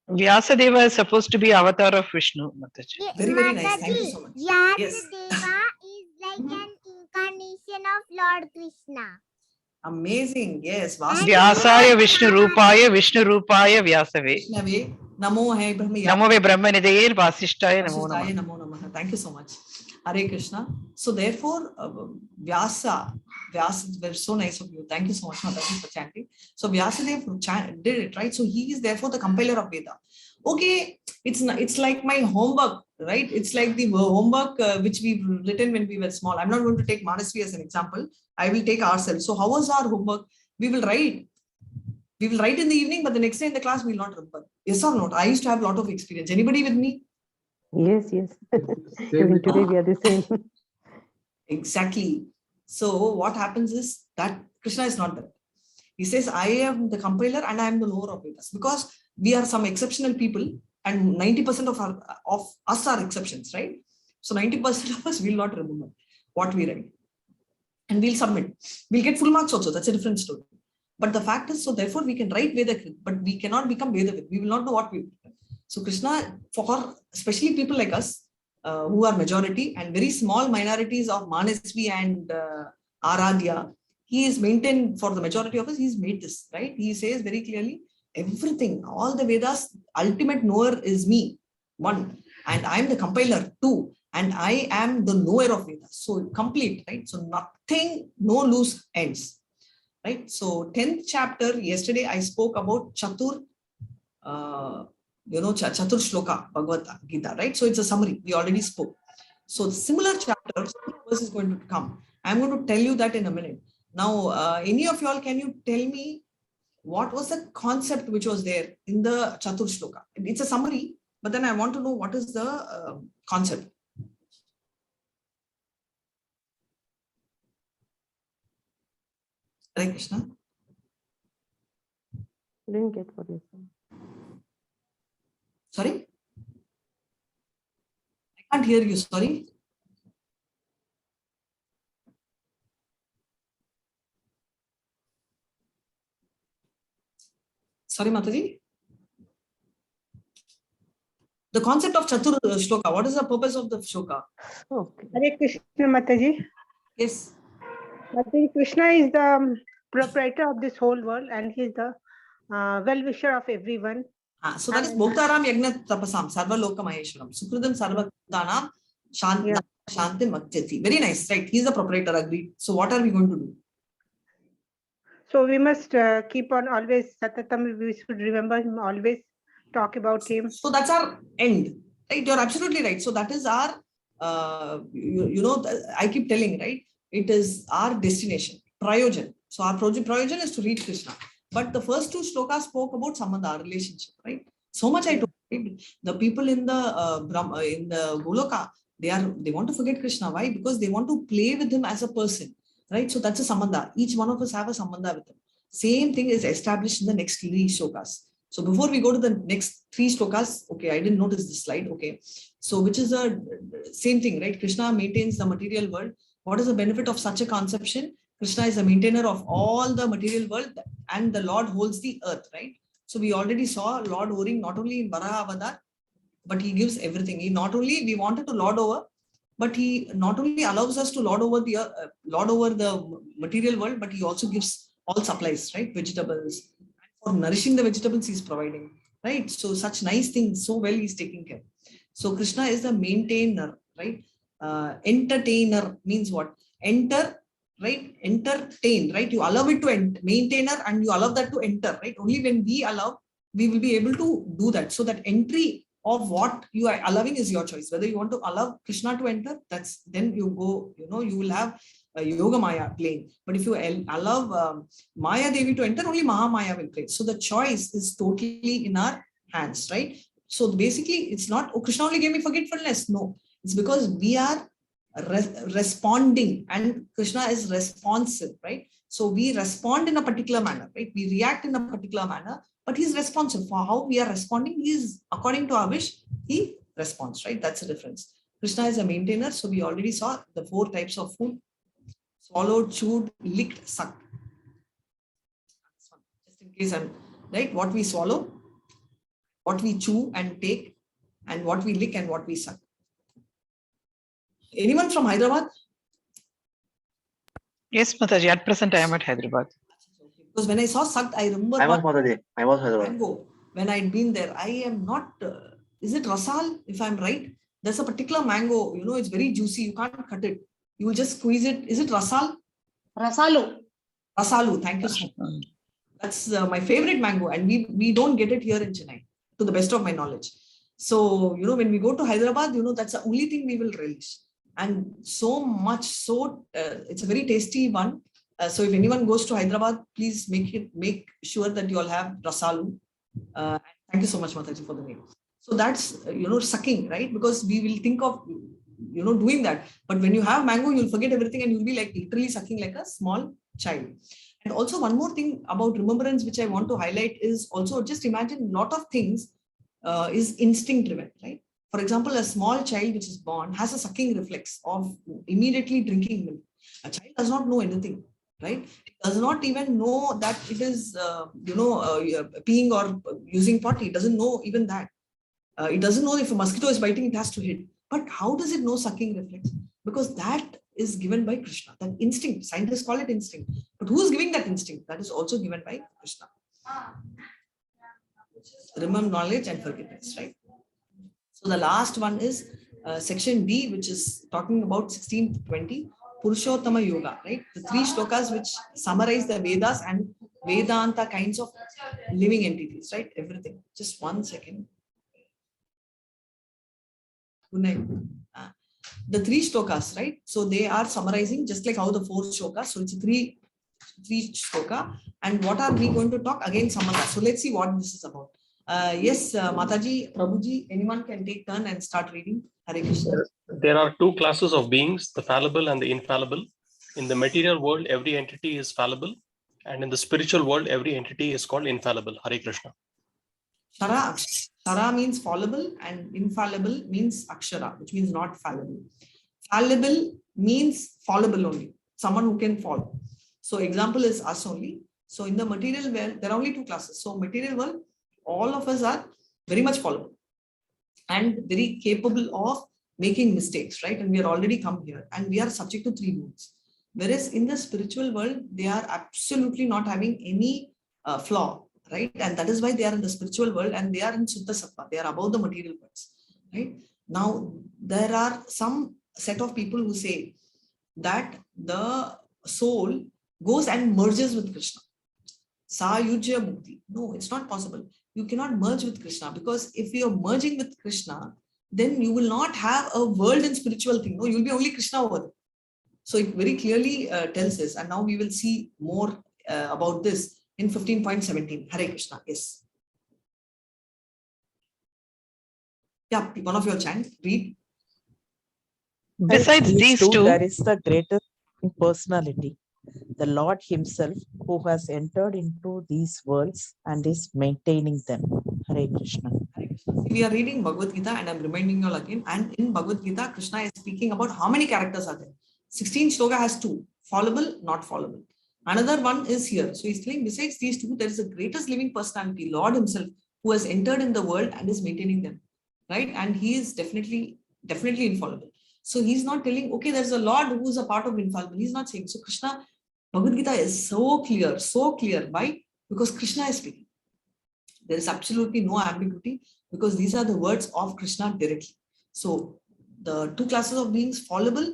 Vyasadeva is supposed to be avatar of Vishnu, Mataji. Very, very nice. Thank you so much. Vyasadeva is like an incarnation of Lord Krishna. Amazing. Yes. Vyasaya Vishnu Rupaya Vyasave. Namo hai Namo ve Brahmanidayir Vasishtaya Namo Vasishtaya Namah. Namo Namaha. Thank you so much. Hare Krishna. So therefore, Vyasa, were so nice of you. Thank you so much, Mataji, for chanting. So Vyasadev did it, right? So he is therefore the compiler of Veda. Okay, it's like my homework, right? It's like the homework which we've written when we were small. I'm not going to take Manasvi as an example. I will take ourselves. So how was our homework? We will write. We will write in the evening, but the next day in the class we will not remember. Yes or not? I used to have a lot of experience. Anybody with me? Yes. Even today we are the same. Exactly. So what happens is that Krishna is not there. He says, I am the compiler and I am the knower of Vedas, because we are some exceptional people and 90% of us are exceptions, right? So 90% of us will not remember what we write. And we'll submit. We'll get full marks also. That's a different story. But the fact is, so therefore we can write Vedakrit, but we cannot become Vedavit. We will not know what we will. So Krishna, for especially people like us, who are majority and very small minorities of Manasvi and Aradhya, he is maintained for the majority of us. He's made this, right? He says very clearly, everything, all the Vedas, ultimate knower is me, one, and I'm the compiler, two, and I am the knower of Vedas. So complete, right? So nothing, no loose ends. Right. So 10th chapter, yesterday I spoke about Chatur, Chatur Shloka, Bhagavad Gita, right? So it's a summary. We already spoke. So similar chapters, verse is going to come. I'm going to tell you that in a minute. Now, any of y'all, can you tell me what was the concept which was there in the Chatur Shloka? It's a summary, but then I want to know what is the concept. Hare Krishna. Didn't get what you said. Sorry? I can't hear you, sorry. Sorry, Mataji. The concept of Chatur Shloka, what is the purpose of the Shloka? Okay. Hare Krishna, Mataji. Yes. Mataji, Krishna is the proprietor of this whole world and he is the well-wisher of everyone. So that is Bhoktaram Yagna Tapasam, Sarva Loka Maheshwaram, Sukridam Sarva Kutanam, Shanti Makjati. Very nice, right? He is the proprietor, agreed. So what are we going to do? So we must keep on always, Satatam, we should remember him, always talk about him. So that's our end, right? You're absolutely right. So that is our, I keep telling, right? It is our destination, Prayojan. So our Prayojan is to reach Krishna. But the first two shlokas spoke about Sambandha, relationship, right? So much I told, right? The people in the Goloka, they want to forget Krishna. Why? Because they want to play with him as a person, right? So that's a Sambandha. Each one of us have a Sambandha with him. Same thing is established in the next three shlokas. So before we go to the next three shlokas, okay, I didn't notice this slide. Okay, so which is the same thing, right? Krishna maintains the material world. What is the benefit of such a conception? Krishna is a maintainer of all the material world and the Lord holds the earth, right? So we already saw Lord hovering not only in Varaha Avatar, but he gives everything. He not only, we wanted to lord over, but he not only allows us to lord over the material world, but he also gives all supplies, right? Vegetables. For nourishing the vegetables, he's providing, right? So such nice things, so well he's taking care. So Krishna is the maintainer, right? Entertainer means what? Enter, right? Entertain, right? You allow it to maintainer and you allow that to enter, right? Only when we allow, we will be able to do that. So that entry of what you are allowing is your choice. Whether you want to allow Krishna to enter, that's then you go, you will have Yoga Maya playing. But if you allow Maya Devi to enter, only Maha Maya will play. So the choice is totally in our hands, right? So basically, it's not, oh, Krishna only gave me forgetfulness. No, it's because we are responding and Krishna is responsive, right? So we respond in a particular manner, right? We react in a particular manner, but he's responsive. For how we are responding, he is according to our wish, he responds, right? That's the difference. Krishna is a maintainer. So we already saw the 4 types of food: swallowed, chewed, licked, sucked. Just in case I'm right, what we swallow, what we chew and take, and what we lick and what we suck. Anyone from Hyderabad? Yes, Mataji, at present I am at Hyderabad. Because when I saw Sakt, I remember I was Mataji. I was Hyderabad. mango. When I'd been there, I am not, is it rasal, if I'm right? There's a particular mango, you know, it's very juicy. You can't cut it. You will just squeeze it. Is it rasal? Rasalu. Rasalu, thank you so much. That's my favorite mango, and we don't get it here in Chennai, to the best of my knowledge. So, you know, when we go to Hyderabad, you know, that's the only thing we will relish. And so much, it's a very tasty one. So if anyone goes to Hyderabad, please make sure that you all have rasalu. Thank you so much, Mataji, for the name. So that's, you know, sucking, right? Because we will think of, you know, doing that. But when you have mango, you'll forget everything and you'll be like literally sucking like a small child. And also one more thing about remembrance, which I want to highlight is also just imagine a lot of things is instinct driven, right? For example, a small child which is born has a sucking reflex of immediately drinking milk. A child does not know anything, right? It does not even know that it is, peeing or using potty. It doesn't know even that. It doesn't know if a mosquito is biting, it has to hit. But how does it know sucking reflex? Because that is given by Krishna, that instinct. Scientists call it instinct. But who is giving that instinct? That is also given by Krishna. Remember knowledge and forgiveness, right? So the last one is section B, which is talking about 16 to 20, Purusottama Yoga, right? The 3 shlokas which summarize the Vedas and Vedanta kinds of living entities, right? Everything. Just 1 second. Good night. The 3 shlokas, right? So they are summarizing just like how the 4 shlokas. So it's 3 shloka. And what are we going to talk? Again, Samanta. So let's see what this is about. Yes, Mataji, Prabhuji, anyone can take turn and start reading. Hare Krishna. There are 2 classes of beings, the fallible and the infallible. In the material world, every entity is fallible. And in the spiritual world, every entity is called infallible. Hare Krishna. Shara means fallible and infallible means akshara, which means not fallible. Fallible means fallible only, someone who can fall. So example is us only. So in the material world, there are only 2 classes. So material world, all of us are very much fallible and very capable of making mistakes, right? And we are already come here and we are subject to 3 moods. Whereas in the spiritual world, they are absolutely not having any flaw, right? And that is why they are in the spiritual world and they are in Suddha Sattva. They are above the material worlds, right? Now, there are some set of people who say that the soul goes and merges with Krishna. Sayujya Mukti. No, it's not possible. You cannot merge with Krishna, because if you are merging with Krishna, then you will not have a world and spiritual thing. No, you'll be only Krishna over there. So it very clearly tells us, and now we will see more about this in 15.17. Hare Krishna. Yes. Yeah, one of your chant, read. Besides these 2, there is the greatest personality, the Lord himself, who has entered into these worlds and is maintaining them. Hare Krishna. Hare Krishna. See, we are reading Bhagavad Gita and I'm reminding you all again. And in Bhagavad Gita, Krishna is speaking about how many characters are there. 16 shloka has 2, fallible, not fallible. Another one is here. So he's saying besides these 2, there is the greatest living personality, Lord himself, who has entered in the world and is maintaining them, right? And he is definitely infallible. So he's not telling, okay, there's a Lord who is a part of infallible. He's not saying. So Krishna, Bhagavad Gita is so clear. Why? Because Krishna is speaking. There is absolutely no ambiguity, because these are the words of Krishna directly. So the 2 classes of beings, fallible,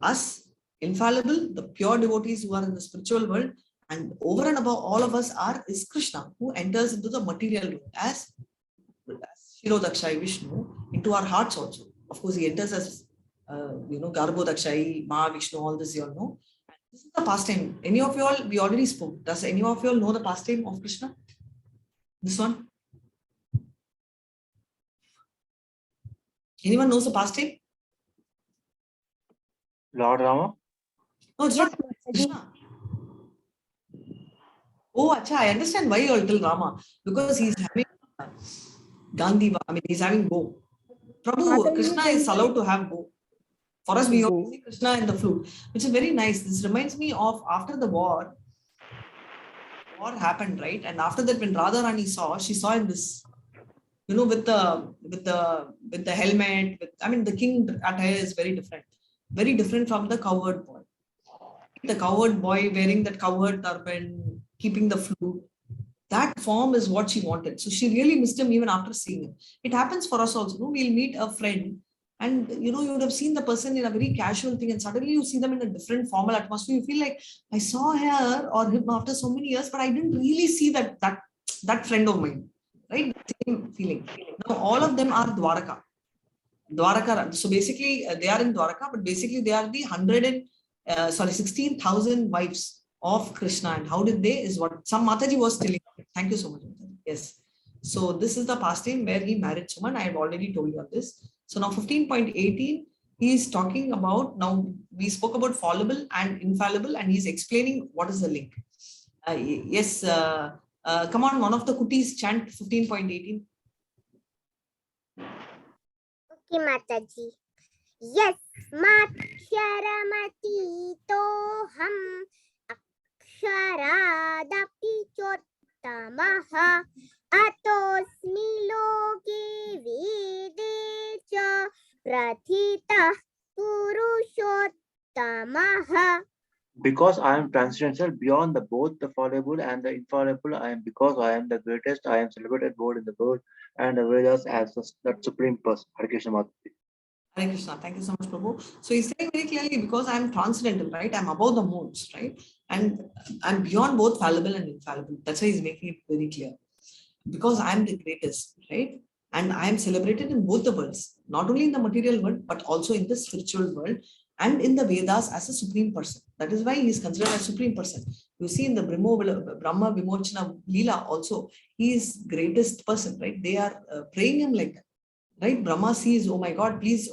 us, infallible, the pure devotees who are in the spiritual world, and over and above all of us is Krishna, who enters into the material world as Shirodakshai Vishnu, into our hearts also. Of course, he enters as Garbhodakshai, Mahavishnu, all this you all know. This is the pastime. Any of you all, we already spoke. Does any of you all know the pastime of Krishna? This one? Anyone knows the pastime? Lord Rama? No, it's not Krishna. Oh, acha, I understand why you all tell Rama. Because he's having Gandhi, he's having bow. Prabhu, Krishna is allowed to have bow. For us, we only see Krishna in the flute, which is very nice. This reminds me of after the war happened, right? And after that, when Radharani saw, she saw in this, with the helmet. The king attire is very different from the cowherd boy. The cowherd boy wearing that cowherd turban, keeping the flute. That form is what she wanted. So she really missed him even after seeing him. It happens for us also. No? We'll meet a friend and you would have seen the person in a very casual thing and suddenly you see them in a different formal atmosphere. You feel like I saw her or him after so many years, but I didn't really see that friend of mine. Right? Same feeling. Now all of them are Dwaraka. So basically they are in Dwaraka, but basically they are the 16,000 wives of Krishna. And how did they is what some Mataji was telling. Thank you so much. Yes. So this is the pastime where he married Suman. I have already told you of this. So now 15.18, he is talking about, now we spoke about fallible and infallible and he's explaining what is the link. Yes. Come on, one of the kutis chant 15.18. Okay, Mataji. Yes, Maksharamati-toham Akshara-dapi chottamaha Atosmi loke vedecha Prathita Purusottamaha. Because I am transcendental beyond both the fallible and the infallible, because I am the greatest, I am celebrated both in the world and the Vedas as that supreme person. Hare Krishna Mataji. Hare Krishna. Thank you so much, Prabhu. So he's saying very clearly, because I'm transcendental, right? I'm above the modes, right? And I'm beyond both fallible and infallible. That's why he's making it very clear. Because I'm the greatest, right? And I am celebrated in both the worlds, not only in the material world, but also in the spiritual world and in the Vedas as a supreme person. That is why he is considered a supreme person. You see in the Brahma Vimochana Leela also, he is greatest person, right? They are praying him like that. Right? Brahma sees, oh my God, please,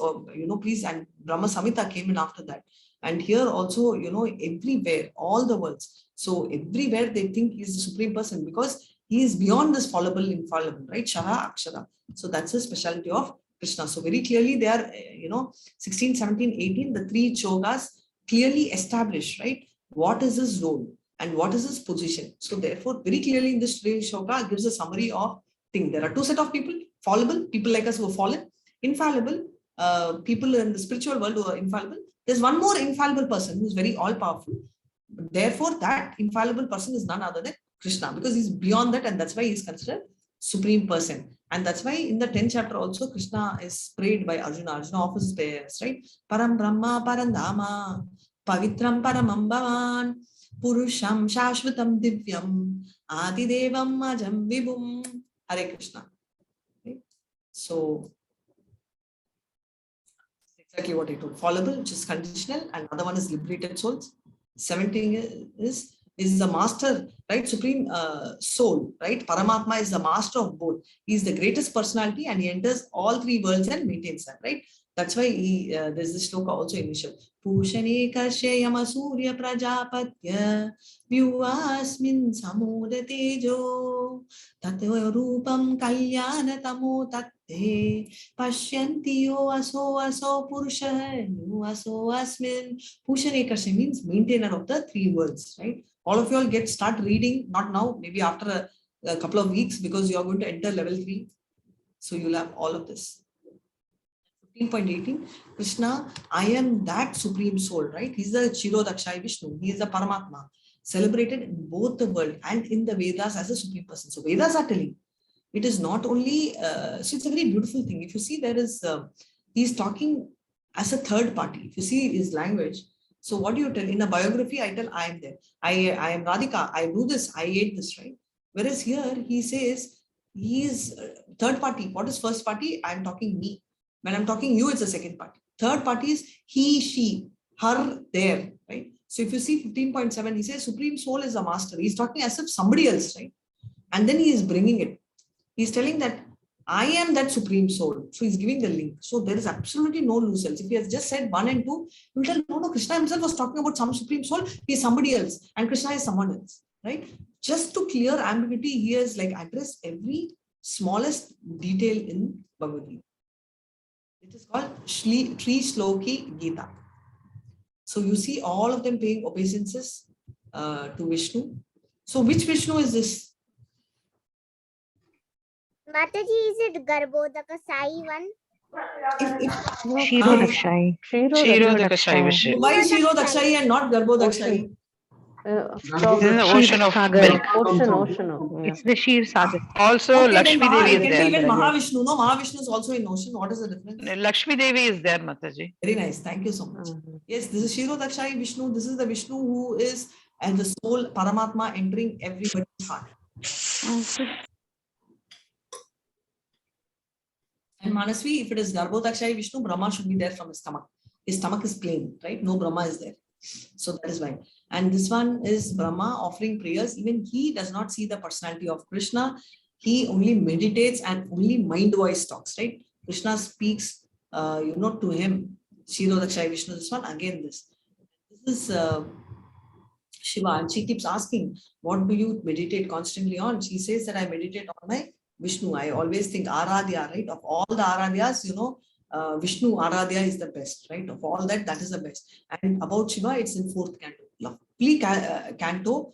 please. And Brahma Samhita came in after that. And here also, everywhere, all the worlds. So everywhere they think he's the supreme person because he is beyond this fallible, infallible, right? Shara, Akshara. So that's the specialty of Krishna. So very clearly they are, 16, 17, 18, the three chogas clearly establish, right? What is his role and what is his position? So therefore, very clearly in this three choga gives a summary of thing. There are two set of people. Fallible, people like us who are fallen. Infallible, people in the spiritual world who are infallible. There's one more infallible person who's very all-powerful. Therefore, that infallible person is none other than Krishna because he's beyond that and that's why he's considered supreme person. And that's why in the 10th chapter also Krishna is prayed by Arjuna. Arjuna offers his prayers, right? Param Brahma Parandama Pavitram Paramam Bhavan Purusham Shashvatam Divyam Adidevam Majam Vibhum. Hare Krishna. So exactly what I told. Fallible, which is conditional, and another one is liberated souls. 17 is the master, right? Supreme soul, right? Paramatma is the master of both. He is the greatest personality and he enters all three worlds and maintains them, right? That's why there's this shloka also initial. Pushane Karshayama Surya Prajapatya Vyuvasmin Samoda Tejo Tato Rupam Kalyana Tamo Tate Pashyantiyo Aso Purusha Aso Asmin. Pushane Karshaya means maintainer of the three worlds, right? All of you all start reading, not now, maybe after a couple of weeks because you are going to enter level 3. So you'll have all of this. 15.18, Krishna, I am that supreme soul, right? He's the Chirodakshai Vishnu. He is the Paramatma, celebrated in both the world and in the Vedas as a supreme person. So Vedas are telling, it is not only, so it's a very beautiful thing. If you see there is, he's talking as a third party. If you see his language, so what do you tell? In a biography, I tell, I am there. I am Radhika. I do this. I ate this, right? Whereas here, he says, he is third party. What is first party? I am talking me. When I'm talking you, it's a second party. Third party is he, she, her, there, right? So if you see 15.7, he says, Supreme Soul is a master. He's talking as if somebody else, right? And then he is bringing it. He's telling that I am that supreme soul. So he's giving the link. So there is absolutely no loose else. If he has just said 1 and 2, you will tell, no, Krishna himself was talking about some supreme soul. He is somebody else. And Krishna is someone else, right? Just to clear ambiguity, he has like addressed every smallest detail in Bhagavad Gita. It is called Tri Shloki Gita. So you see all of them paying obeisances to Vishnu. So which Vishnu is this? Mataji, is it Garbhodaka Sai one? Kshirodakshai. Kshirodakshai. Why Kshirodakshai and not Garbhodakshai? This is the ocean of milk. It's the Kshir Sagar. Also, Okay, then Lakshmi Devi is can be there. even Mahavishnu. No, Mahavishnu is also in ocean. What is the difference? Lakshmi Devi is there, Mataji. Very nice. Thank you so much. Yes, this is Kshirodakshai Vishnu. This is the Vishnu who is and the soul Paramatma entering everybody's heart. And Manasvi, if it is Garbhodakshai Vishnu, Brahma should be there from his stomach. His stomach is plain, right? No Brahma is there. So that is why. And this one is Brahma offering prayers. Even he does not see the personality of Krishna. He only meditates and only mind voice talks, right? Krishna speaks, to him. Kshirodakshai Vishnu, this one, again this. This is Shiva, and she keeps asking, what do you meditate constantly on? She says that I meditate on my Vishnu. I always think Aradhya, right? Of all the Aradhyas, Vishnu Aradhya is the best, right? Of all that, that is the best. And about Shiva, it's in 4th canto. Lovely canto.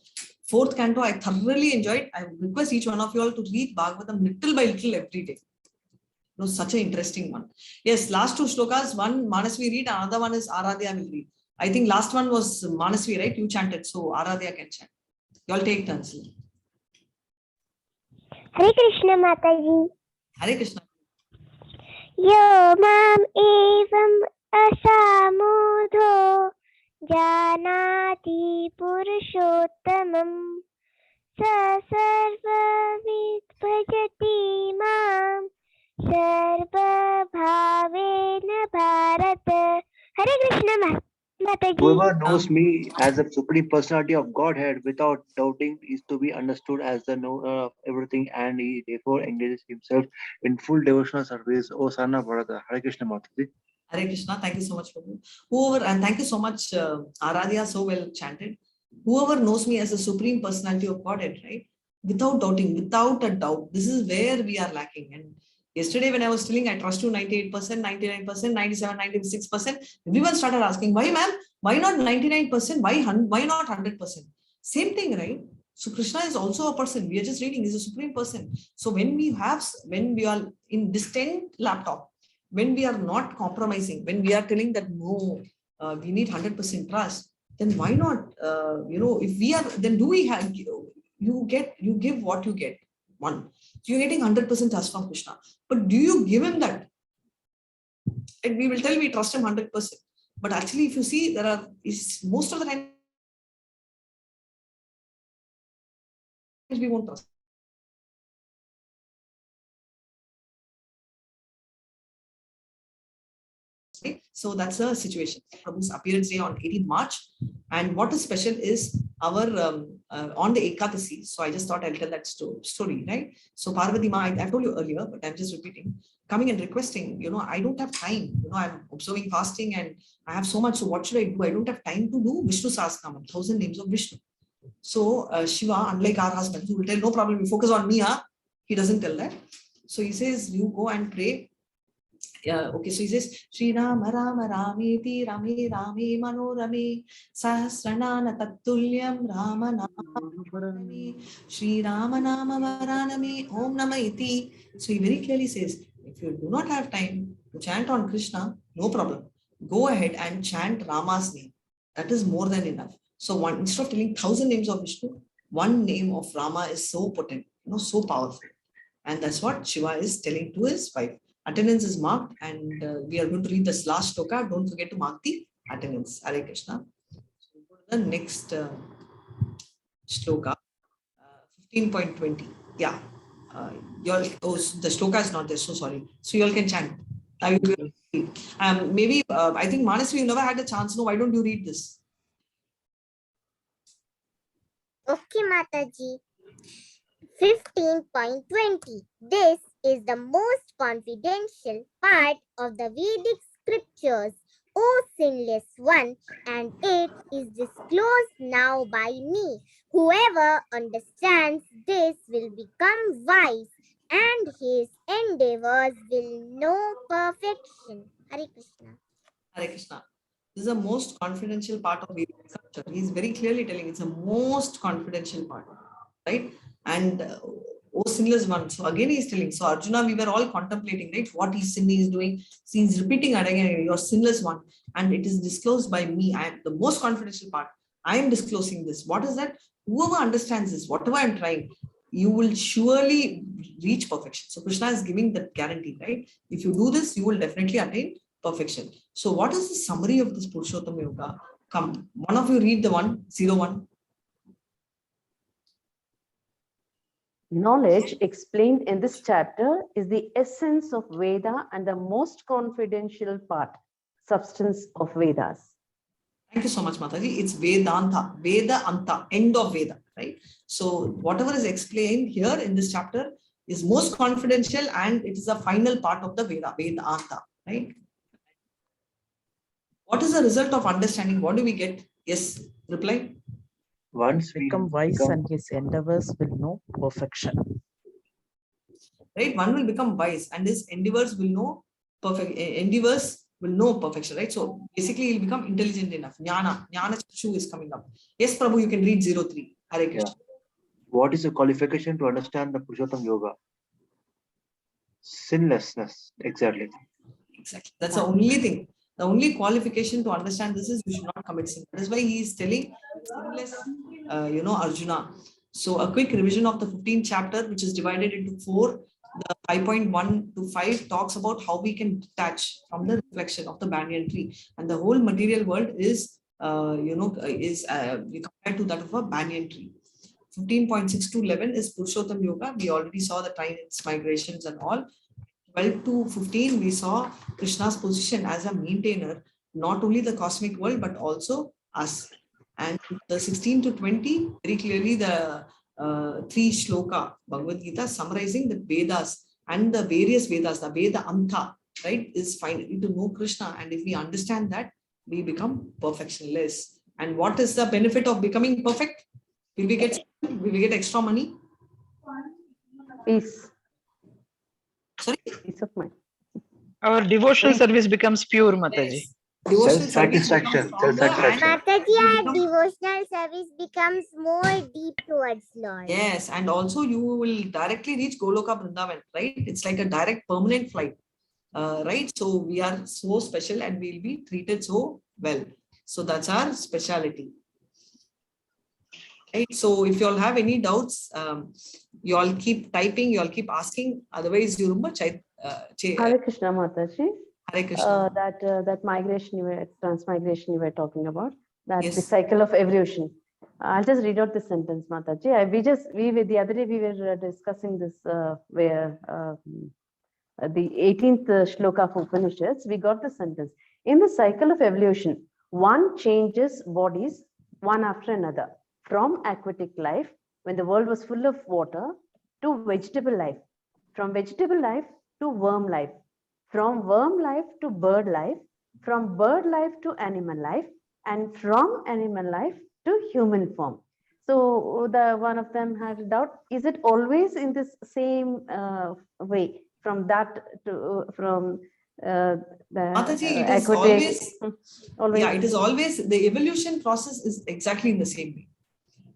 4th canto, I thoroughly enjoyed. I request each one of you all to read Bhagavatam little by little every day. Such an interesting one. Yes, last 2 shlokas, one Manasvi read, another one is Aradhya will read. I think last one was Manasvi, right? You chanted, so Aradhya can chant. You all take turns. Hare Krishna Mataji. Hare Krishna. Yo mam evam asamudho janati purushottamam sa sarvavid bhajati mam sarva bhavena bharata. Hare Krishna Mataji. Whoever knows me as the Supreme Personality of Godhead without doubting is to be understood as the knower of everything, and he therefore engages himself in full devotional service. O Son of Bharata. Hare Krishna Mataji. Hare Krishna. Thank you so much, Prabhu. Whoever, and thank you so much, Aradhya, so well chanted. Whoever knows me as the Supreme Personality of Godhead, right? Without doubting, without a doubt. This is where we are lacking. And yesterday when I was telling, I trust you 98%, 99%, 97, 96%. Everyone started asking, why ma'am? Why not 99%? Why not 100%? Same thing, right? So Krishna is also a person. We are just reading, he's a supreme person. So when we are in distant laptop, when we are not compromising, when we are telling that no, we need 100% trust, then why not, if we are, then do we have, you give what you get. One, so you're getting 100% trust from Krishna, but do you give him that? And we will tell we trust him 100%, but actually, if you see, most of the time we won't trust. So that's a situation. Prabhu's appearance day on 18th March. And what is special is our on the Ekadasi. So I just thought I'll tell that story, right? So Parvati Ma, I told you earlier, but I'm just repeating, coming and requesting, I don't have time. I'm observing fasting and I have so much. So what should I do? I don't have time to do Vishnu Sahasranam, 1,000 names of Vishnu. So Shiva, unlike our husband, who will tell, no problem, you focus on me, he doesn't tell that. So he says, you go and pray. Yeah, okay, so he says, Shri Rama Rama Rameti Rame Rame Manorame Sahasranana Tattulyam Rama Nama Shri Rama Nama Varaname Om Nama Iti. So he very clearly says, if you do not have time to chant on Krishna, no problem. Go ahead and chant Rama's name. That is more than enough. So instead of telling 1,000 names of Vishnu, one name of Rama is so potent, so powerful. And that's what Shiva is telling to his wife. Attendance is marked, and we are going to read this last shloka. Don't forget to mark the attendance. Hare Krishna. So go to the next shloka, 15.20. Yeah. The shloka is not there, so sorry. So you all can chant. Maybe, I think Manasvi, you never had a chance. No, why don't you read this? Okay, Mataji. 15.20. This is the most confidential part of the Vedic scriptures, O sinless one, and it is disclosed now by me. Whoever understands this will become wise, and his endeavors will know perfection. Hare Krishna. Hare Krishna. This is the most confidential part of Vedic scripture. He is very clearly telling it's the most confidential part, right? And Oh, sinless one. So again, he's telling. So Arjuna, we were all contemplating, right? What his sin is doing. So he's repeating again, you're sinless one. And it is disclosed by me. I am the most confidential part. I am disclosing this. What is that? Whoever understands this, whatever I'm trying, you will surely reach perfection. So Krishna is giving that guarantee, right? If you do this, you will definitely attain perfection. So what is the summary of this Purusottama Yoga? Come, one of you read the 101. Knowledge explained in this chapter is the essence of Veda and the most confidential part, substance of Vedas. Thank you so much, Mataji. It's Vedanta, Veda Anta, end of Veda, right? So whatever is explained here in this chapter is most confidential and it is a final part of the Veda, Vedanta, right? What is the result of understanding? What do we get? Yes, reply. Once we Become wise and his endeavors will know perfection. Right? One will become wise and his endeavors will know perfection, right? So basically he'll become intelligent enough. Jnana Chakshu is coming up. Yes, Prabhu, you can read 03. Hare Krishna. What is the qualification to understand the Purushottam Yoga? Sinlessness, exactly. Exactly. That's the only thing. The only qualification to understand this is you should not commit sin. That is why he is telling sinless, Arjuna. So a quick revision of the 15th chapter, which is divided into 4. The 5.1 to 5 talks about how we can detach from the reflection of the banyan tree. And the whole material world is, compared to that of a banyan tree. 15.6 to 11 is Purushottam Yoga. We already saw the transmigrations and all. 12 to 15, we saw Krishna's position as a maintainer, not only the cosmic world, but also us. And the 16 to 20, very clearly the 3 shloka, Bhagavad Gita, summarizing the Vedas and the various Vedas, the Veda Anta, right, is finally to know Krishna. And if we understand that, we become perfectionless. And what is the benefit of becoming perfect? Will we get extra money? Peace. Sorry? Peace of mind. Our devotional service becomes pure, Mataji. Self-satisfaction. Mataji, our devotional service becomes more deep towards Lord. Yes, and also you will directly reach Goloka Vrindavan, right? It's like a direct permanent flight, right? So we are so special and we'll be treated so well. So that's our speciality. Right? So if you all have any doubts, you all keep typing, you all keep asking. Otherwise, you remember Hare Krishna, Mataji. Hare Krishna. That migration, transmigration you were talking about, that Yes. the cycle of evolution. I'll just read out the sentence, Mataji. The other day we were discussing this where the 18th shloka of Upanishads, we got the sentence. In the cycle of evolution, one changes bodies one after another, from aquatic life, when the world was full of water, to vegetable life, from vegetable life to worm life, from worm life to bird life, from bird life to animal life, and from animal life to human form. So the one of them had a doubt, is it always in this same way, from that to the Mataji, it is aquatic, always, yeah, it is always, the evolution process is exactly in the same way.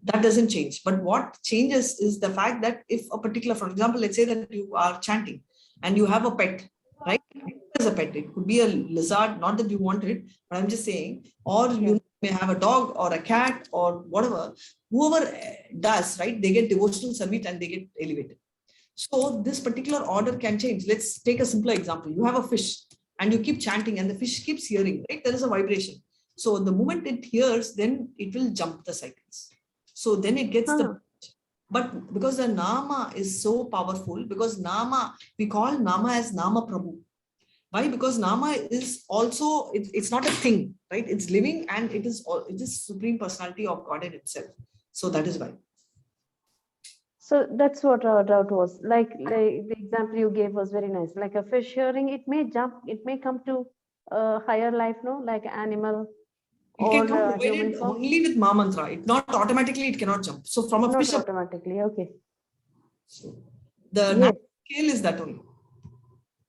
That doesn't change. But what changes is the fact that if a particular, for example, let's say that you are chanting and you have a pet, right? As a pet, it could be a lizard, not that you want it, but I'm just saying, or you may have a dog or a cat or whatever, whoever does, right? They get devotional service and they get elevated. So this particular order can change. Let's take a simpler example. You have a fish and you keep chanting and the fish keeps hearing, right? There is a vibration. So the moment it hears, then it will jump the cycles. So then it gets the, but because the Nama is so powerful, because Nama, we call Nama as Nama Prabhu. Why? Because Nama is also, it's not a thing, right? It's living and it is Supreme Personality of Godhead itself. So that is why. So that's what our doubt was. Like the example you gave was very nice. Like a fish hearing, it may jump, it may come to a higher life, no? Like animal. It can come provided only with Ma Mantra. It not automatically, it cannot jump. So from a not fish, automatically, okay. So the scale is that only.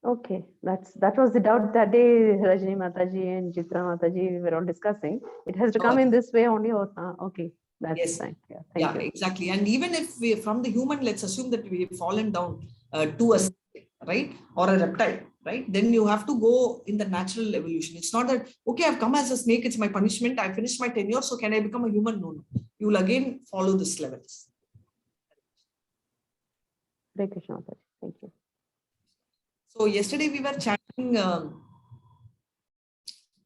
Okay, that was the doubt that day. Rajni Mataji and Chitra Mataji were all discussing. It has to come in this way only, or okay. That's Yes. right. Yeah, Yeah, thank you. exactly. And even if we, from the human, let's assume that we've fallen down to a snake, right, or a reptile, right? Then you have to go in the natural evolution. It's not that, okay, I've come as a snake, it's my punishment, I finished my tenure, so can I become a human? No, no. You will again follow this levels. Hare Krishna, Mataji. Thank you. So yesterday we were chanting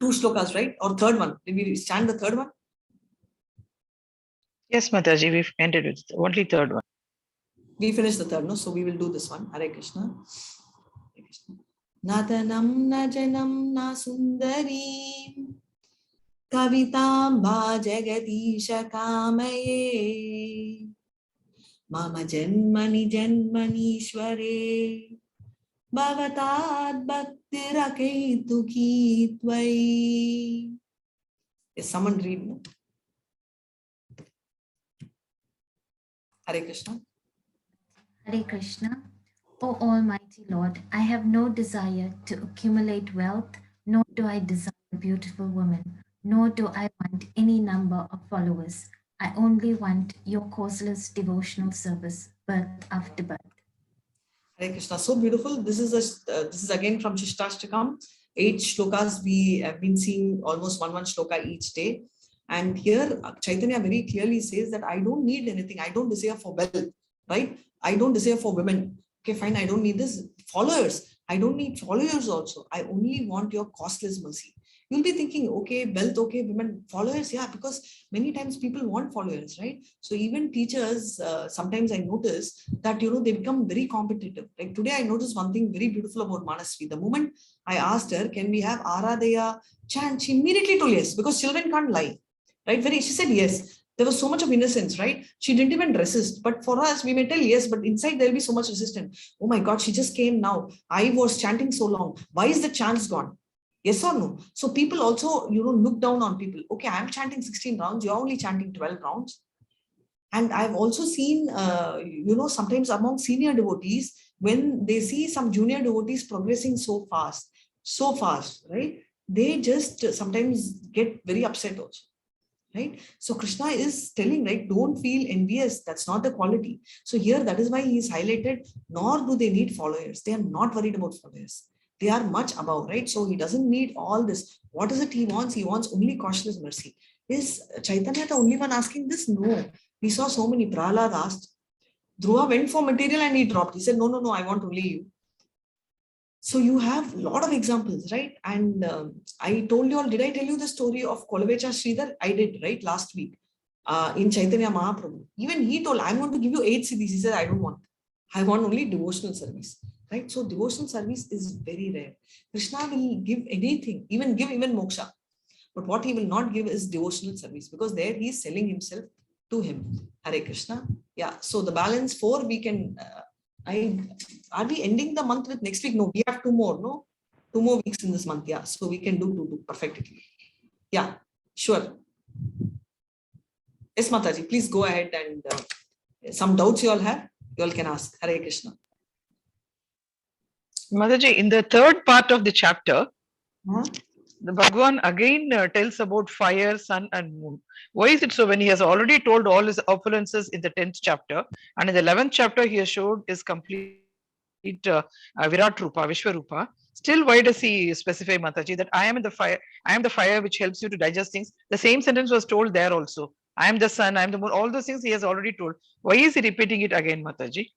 2 shlokas, right? Or third one. Did we chant the third one? Yes, Mataji, we've ended with only third one. We finished the third, no? So we will do this one. Hare Krishna. Hare Krishna. Nadanam na janam na sundarim kavitamba jagatisha kamaye mama janmani janmanishware bhavatad bhaktirakaitu ki tvai. Yes, someone read, no? Hare Krishna. Hare Krishna. O Almighty Lord, I have no desire to accumulate wealth, nor do I desire a beautiful woman, nor do I want any number of followers. I only want your causeless devotional service, birth after birth. Hare Krishna, so beautiful. This is again from Shishtastakam. 8 shlokas we have been seeing, almost one shloka each day. And here Chaitanya very clearly says that I don't need anything. I don't desire for wealth, right? I don't desire for women. Okay, fine. I don't need this. Followers. I don't need followers also. I only want your costless mercy. You'll be thinking, okay, wealth, okay, women, followers, yeah, because many times people want followers, right? So even teachers, sometimes I notice that, they become very competitive. Like today, I noticed one thing very beautiful about Manasvi. The moment I asked her, can we have Aradhya chant? She immediately told yes, because children can't lie, right? She said yes. There was so much of innocence, right? She didn't even resist. But for us, we may tell yes, but inside there'll be so much resistance. Oh my God, she just came now. I was chanting so long. Why is the chance gone? Yes or no? So people also, look down on people. Okay, I'm chanting 16 rounds. You're only chanting 12 rounds. And I've also seen, sometimes among senior devotees, when they see some junior devotees progressing so fast, right? They just sometimes get very upset also. Right? So Krishna is telling, right, don't feel envious. That's not the quality. So here, that is why he is highlighted, nor do they need followers. They are not worried about followers. They are much above, right? So he doesn't need all this. What is it he wants? He wants only causeless mercy. Is Chaitanya the only one asking this? No. We saw so many. Prahlad asked. Dhruva went for material and he dropped. He said, no, I want only you. So you have a lot of examples, right? And I told you all, did I tell you the story of Kolavecha Sridhar? I did, right? Last week in Chaitanya Mahaprabhu. Even he told, I'm going to give you 8 cities. He said, I don't want. I want only devotional service, right? So devotional service is very rare. Krishna will give anything, even moksha. But what he will not give is devotional service, because there he is selling himself to him. Hare Krishna. Yeah. So the balance 4 we can... are we ending the month with next week? No, we have 2 more, no? 2 more weeks in this month, yeah. So we can do 2 perfectly. Yeah, sure. Yes, Mataji, please go ahead and some doubts you all have, you all can ask. Hare Krishna. Mataji, in the third part of the chapter, the Bhagwan again tells about fire, sun, and moon. Why is it so when he has already told all his opulences in the 10th chapter, and in the 11th chapter he has showed his complete Virat Rupa, Vishwarupa? Still, why does he specify, Mataji, that I am the fire which helps you to digest things? The same sentence was told there also. I am the sun, I am the moon, all those things he has already told. Why is he repeating it again, Mataji?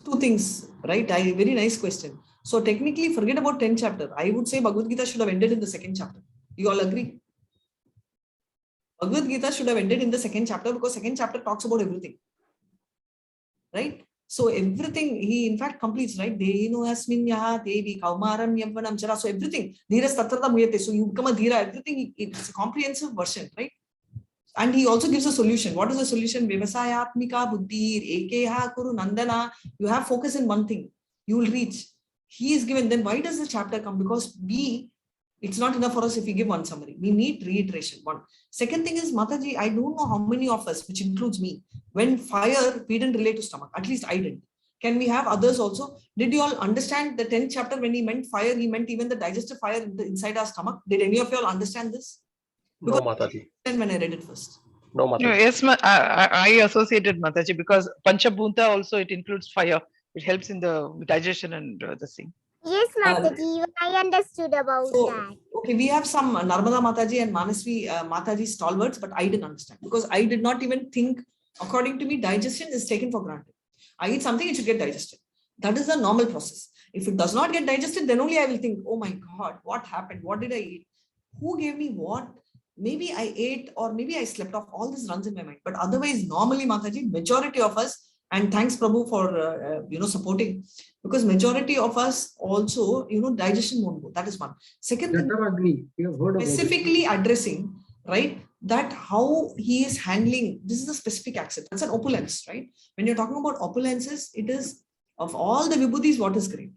2 things, right? Very nice question. So technically, forget about 10th chapter. I would say Bhagavad Gita should have ended in the 2nd chapter. You all agree? Bhagavad Gita should have ended in the 2nd chapter, because 2nd chapter talks about everything. Right? So everything, he in fact completes, right? Dehino asmin yaha devi kaumaram yavvanam chara. So everything. Dhira tatrata muyate. So you become a dhira. Everything, it's a comprehensive version, right? And he also gives a solution. What is the solution? Vivasayatmika buddhir ekeha kuru nandana. You have focus in one thing. You will reach. He is given. Then why does the chapter come? Because it's not enough for us if we give one summary. We need reiteration. 1. Second thing is, Mataji, I don't know how many of us, which includes me, when fire, we didn't relate to stomach. At least I didn't. Can we have others also? Did you all understand the 10th chapter when he meant fire? He meant even the digestive fire inside our stomach. Did any of you all understand this? No, Mataji. When I read it first. No, Mataji. Yes, I associated Mataji because Panchabhuta also it includes fire. It helps in the digestion and the thing. Yes, Mataji, even I understood about that. Okay, we have some Narmada Mataji and Manasvi Mataji stalwarts, but I didn't understand because I did not even think, according to me, digestion is taken for granted. I eat something, it should get digested. That is the normal process. If it does not get digested, then only I will think, oh my God, what happened? What did I eat? Who gave me what? Maybe I ate or maybe I slept off. All this runs in my mind. But otherwise, normally, Mataji, majority of us, and thanks Prabhu for, supporting, because majority of us also, digestion won't go. That is one. Second thing, specifically addressing, right, that how he is handling, this is a specific accent. That's an opulence, right? When you're talking about opulences, it is of all the vibhutis, what is great?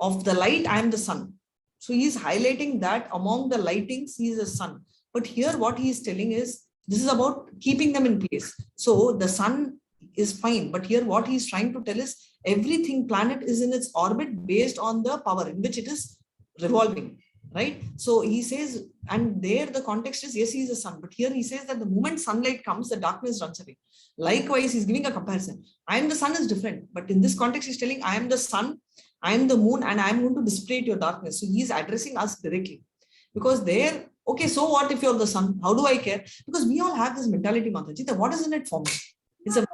Of the light, I am the sun. So he is highlighting that among the lightings, he is a sun. But here what he is telling is, this is about keeping them in place. So the sun is fine. But here what he is trying to tell is, everything planet is in its orbit based on the power in which it is revolving, right? So he says, and there the context is, yes, he is a sun. But here he says that the moment sunlight comes, the darkness runs away. Likewise, he's giving a comparison. I am the sun is different. But in this context, he's telling, I am the sun, I am the moon, and I am going to dissipate your darkness. So he's addressing us directly. Because there, okay, so what if you're the sun? How do I care? Because we all have this mentality, Mataji, that what is in it for me? It's a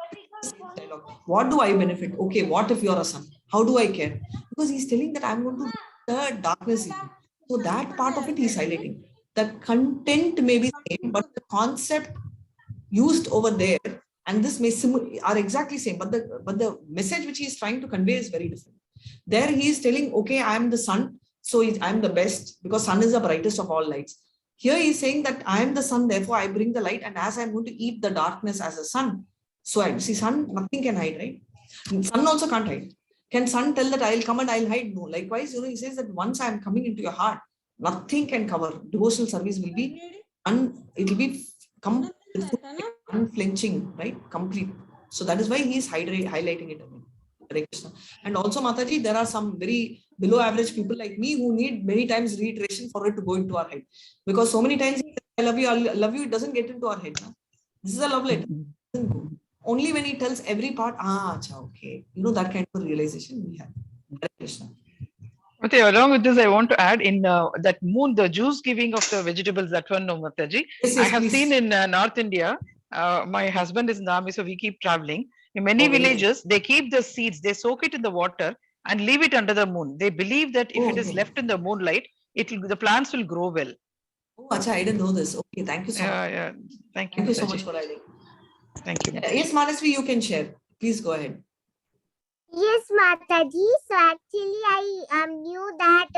dialogue. What do I benefit? Okay, what if you're a sun? How do I care? Because he's telling that I'm going to the darkness in you. So that part of it he's highlighting. The content may be same, but the concept used over there and this may are exactly same, but the message which he is trying to convey is very different. There he is telling, okay, I am the sun, so I am the best because sun is the brightest of all lights. Here he is saying that I am the sun, therefore I bring the light, and as I am going to eat the darkness as a sun. So I see sun, nothing can hide, right? Sun also can't hide. Can sun tell that I'll come and I'll hide? No. Likewise, he says that once I am coming into your heart, nothing can cover. Devotional service will be, it will be unflinching, right? Complete. So that is why he is highlighting it again. Hare Krishna. And also, Mataji, there are some very below average people like me who need many times reiteration for it to go into our head. Because so many times, I love you, it doesn't get into our head. Huh? This is a love letter. Only when he tells every part, okay. That kind of realization we have. Hare Krishna. Okay, along with this, I want to add in that moon, the juice giving of the vegetables, that one, no, Mataji. Yes, I have seen in North India, my husband is in the army, so we keep traveling. In many villages, they keep the seeds, they soak it in the water and leave it under the moon. They believe that if it is left in the moonlight, the plants will grow well. Oh, acha, I didn't know this. Okay, thank you so much. Yeah. Thank you so much for adding. Thank you. Yes, Manasvi, you can share. Please go ahead. Yes, Mataji. So actually, I knew that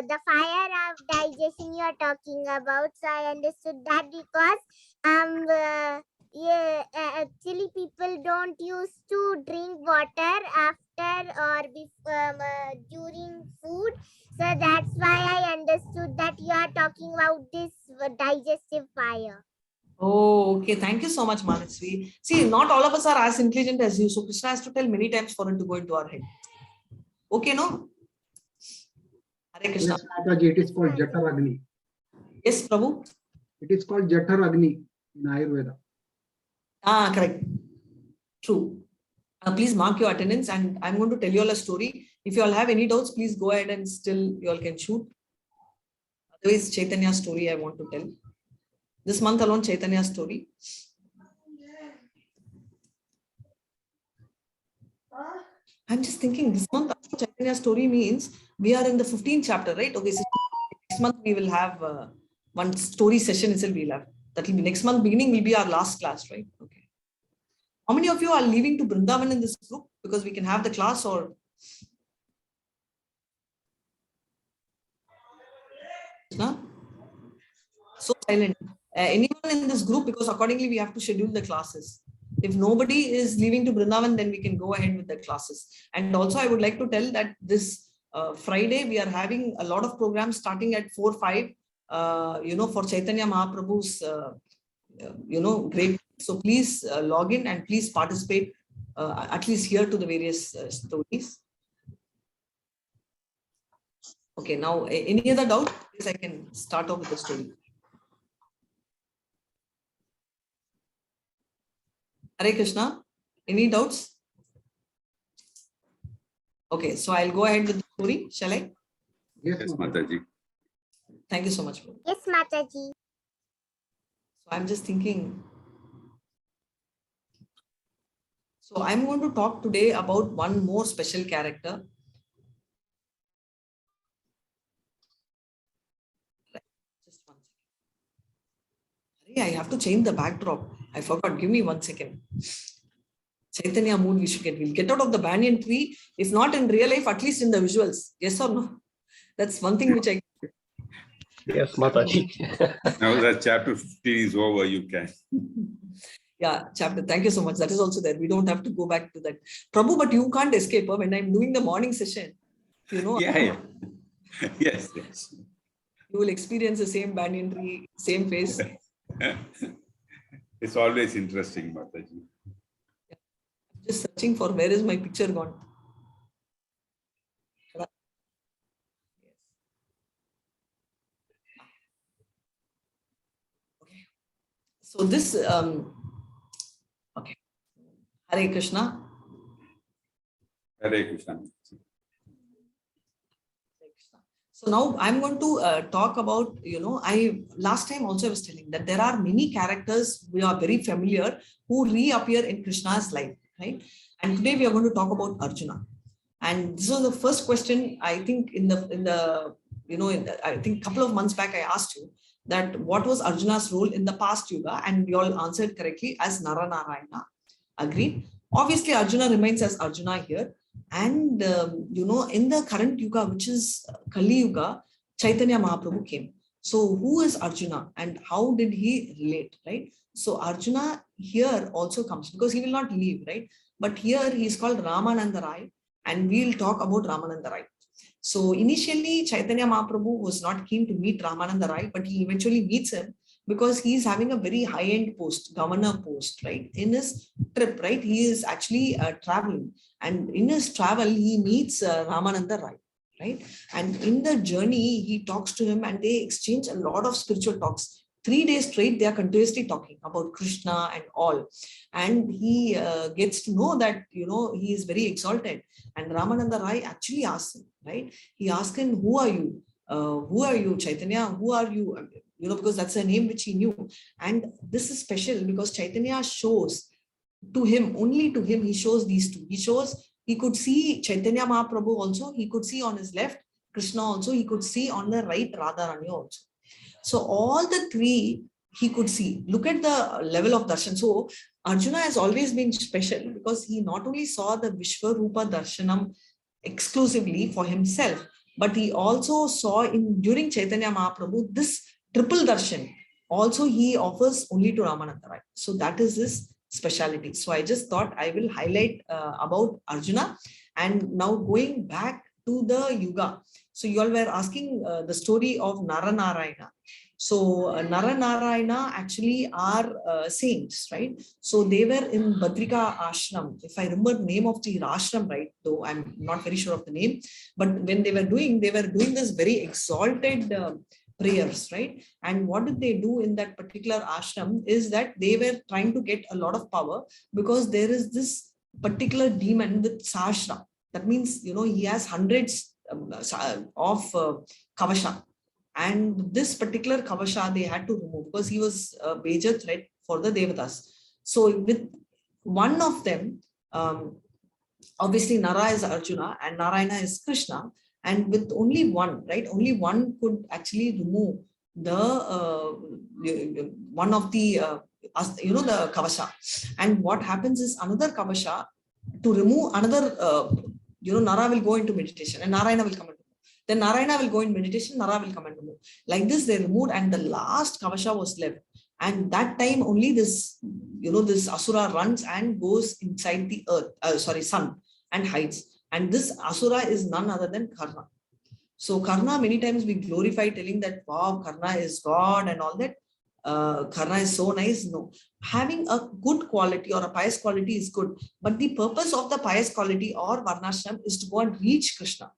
the fire of digestion you are talking about. So I understood that because actually people don't used to drink water after or during food. So that's why I understood that you are talking about this digestive fire. Oh, okay. Thank you so much, Manasvi. See, not all of us are as intelligent as you. So Krishna has to tell many times for it to go into our head. Okay, no? Hare Krishna. Yes, Mataji, it is called Jataragni. Yes, Prabhu? It is called Jataragni in Ayurveda. Correct. True. Please mark your attendance, and I'm going to tell you all a story. If you all have any doubts, please go ahead and still you all can shoot. Otherwise, Chaitanya's story I want to tell. This month alone, Chaitanya's story. I'm just thinking this month Chaitanya's story means we are in the 15th chapter, right? Okay, so next month we will have one story session itself we'll have. That will be next month beginning will be our last class, right? Okay. How many of you are leaving to Vrindavan in this group? Because we can have the class or... No? So silent. Anyone in this group, because accordingly we have to schedule the classes. If nobody is leaving to Vrindavan, then we can go ahead with the classes. And also I would like to tell that this Friday, we are having a lot of programs starting at 4-5, for Chaitanya Mahaprabhu's, great. So please log in and please participate, at least here to the various stories. Okay, now any other doubt? Please, I can start off with the story. Hare Krishna. Any doubts? Okay, so I'll go ahead with the story. Shall I? Yes, Yes, Mataji. Mataji. Thank you so much. So Yes, Mataji. I'm just thinking. So I'm going to talk today about one more special character. Just 1 second. I have to change the backdrop. I forgot. Give me 1 second. Chaitanya mood we should get. We'll get out of the banyan tree. If not in real life, at least in the visuals. Yes or no? That's one thing which I. Yes, Mataji. Now that chapter 15 is over, you can. Yeah, chapter. Thank you so much. That is also there. We don't have to go back to that. Prabhu, but you can't escape when I'm doing the morning session. You know, Yeah. Yes, yes. you will experience the same banyan tree, same face. It's always interesting, Mataji. Just searching for where is my picture gone. Okay. So this, okay. Hare Krishna. Hare Krishna. So now I'm going to talk about, last time also I was telling that there are many characters we are very familiar who reappear in Krishna's life, right? And today we are going to talk about Arjuna. And this was the first question, I think I think a couple of months back I asked you that what was Arjuna's role in the past yuga, and you all answered correctly as Naranarayana. Agreed. Obviously, Arjuna remains as Arjuna here. And, in the current yuga, which is Kali Yuga, Chaitanya Mahaprabhu came. So who is Arjuna and how did he relate, right? So Arjuna here also comes because he will not leave, right? But here he is called Ramananda Rai, and we'll talk about Ramananda Rai. So initially, Chaitanya Mahaprabhu was not keen to meet Ramananda Rai, but he eventually meets him because he is having a very high-end post, governor post, right? In his trip, right? He is actually traveling. And in his travel, he meets Ramananda Rai, right? And in the journey, he talks to him and they exchange a lot of spiritual talks. 3 days straight, they are continuously talking about Krishna and all. And he gets to know that, he is very exalted. And Ramananda Rai actually asks him, right? He asks him, who are you? Who are you, Chaitanya? Who are you? Because that's a name which he knew. And this is special because Chaitanya shows to him, only to him, he shows these two. He could see Chaitanya Mahaprabhu also. He could see on his left, Krishna also. He could see on the right, Radharani also. So all the three he could see. Look at the level of darshan. So Arjuna has always been special because he not only saw the Vishwarupa Darshanam exclusively for himself, but he also saw during Chaitanya Mahaprabhu this triple darshan. Also he offers only to Ramananda Rai. So that is his speciality. So I just thought I will highlight about Arjuna. And now going back to the Yuga. So you all were asking the story of Naranarayana. So Naranarayana actually are saints, right? So they were in Badrika Ashram. If I remember the name of the ashram, right? Though I'm not very sure of the name, but when they were doing this very exalted prayers, right? And what did they do in that particular ashram is that they were trying to get a lot of power because there is this particular demon with Sahasra. That means, he has hundreds of kavasha. And this particular kavasha they had to remove because he was a major threat for the Devatas. So with one of them, obviously Nara is Arjuna and Narayana is Krishna. And with only one, right? Only one could actually remove the one of the the kavasha. And what happens is another kavasha to remove another. Nara will go into meditation and Narayana will come and remove. Then Narayana will go in meditation, Nara will come and remove. Like this, they removed, and the last kavasha was left. And that time only this, this asura runs and goes inside the earth, sun, and hides. And this asura is none other than Karna. So Karna, many times we glorify telling that, wow, Karna is God and all that. Karna is so nice. No, having a good quality or a pious quality is good. But the purpose of the pious quality or Varnashram is to go and reach Krishna.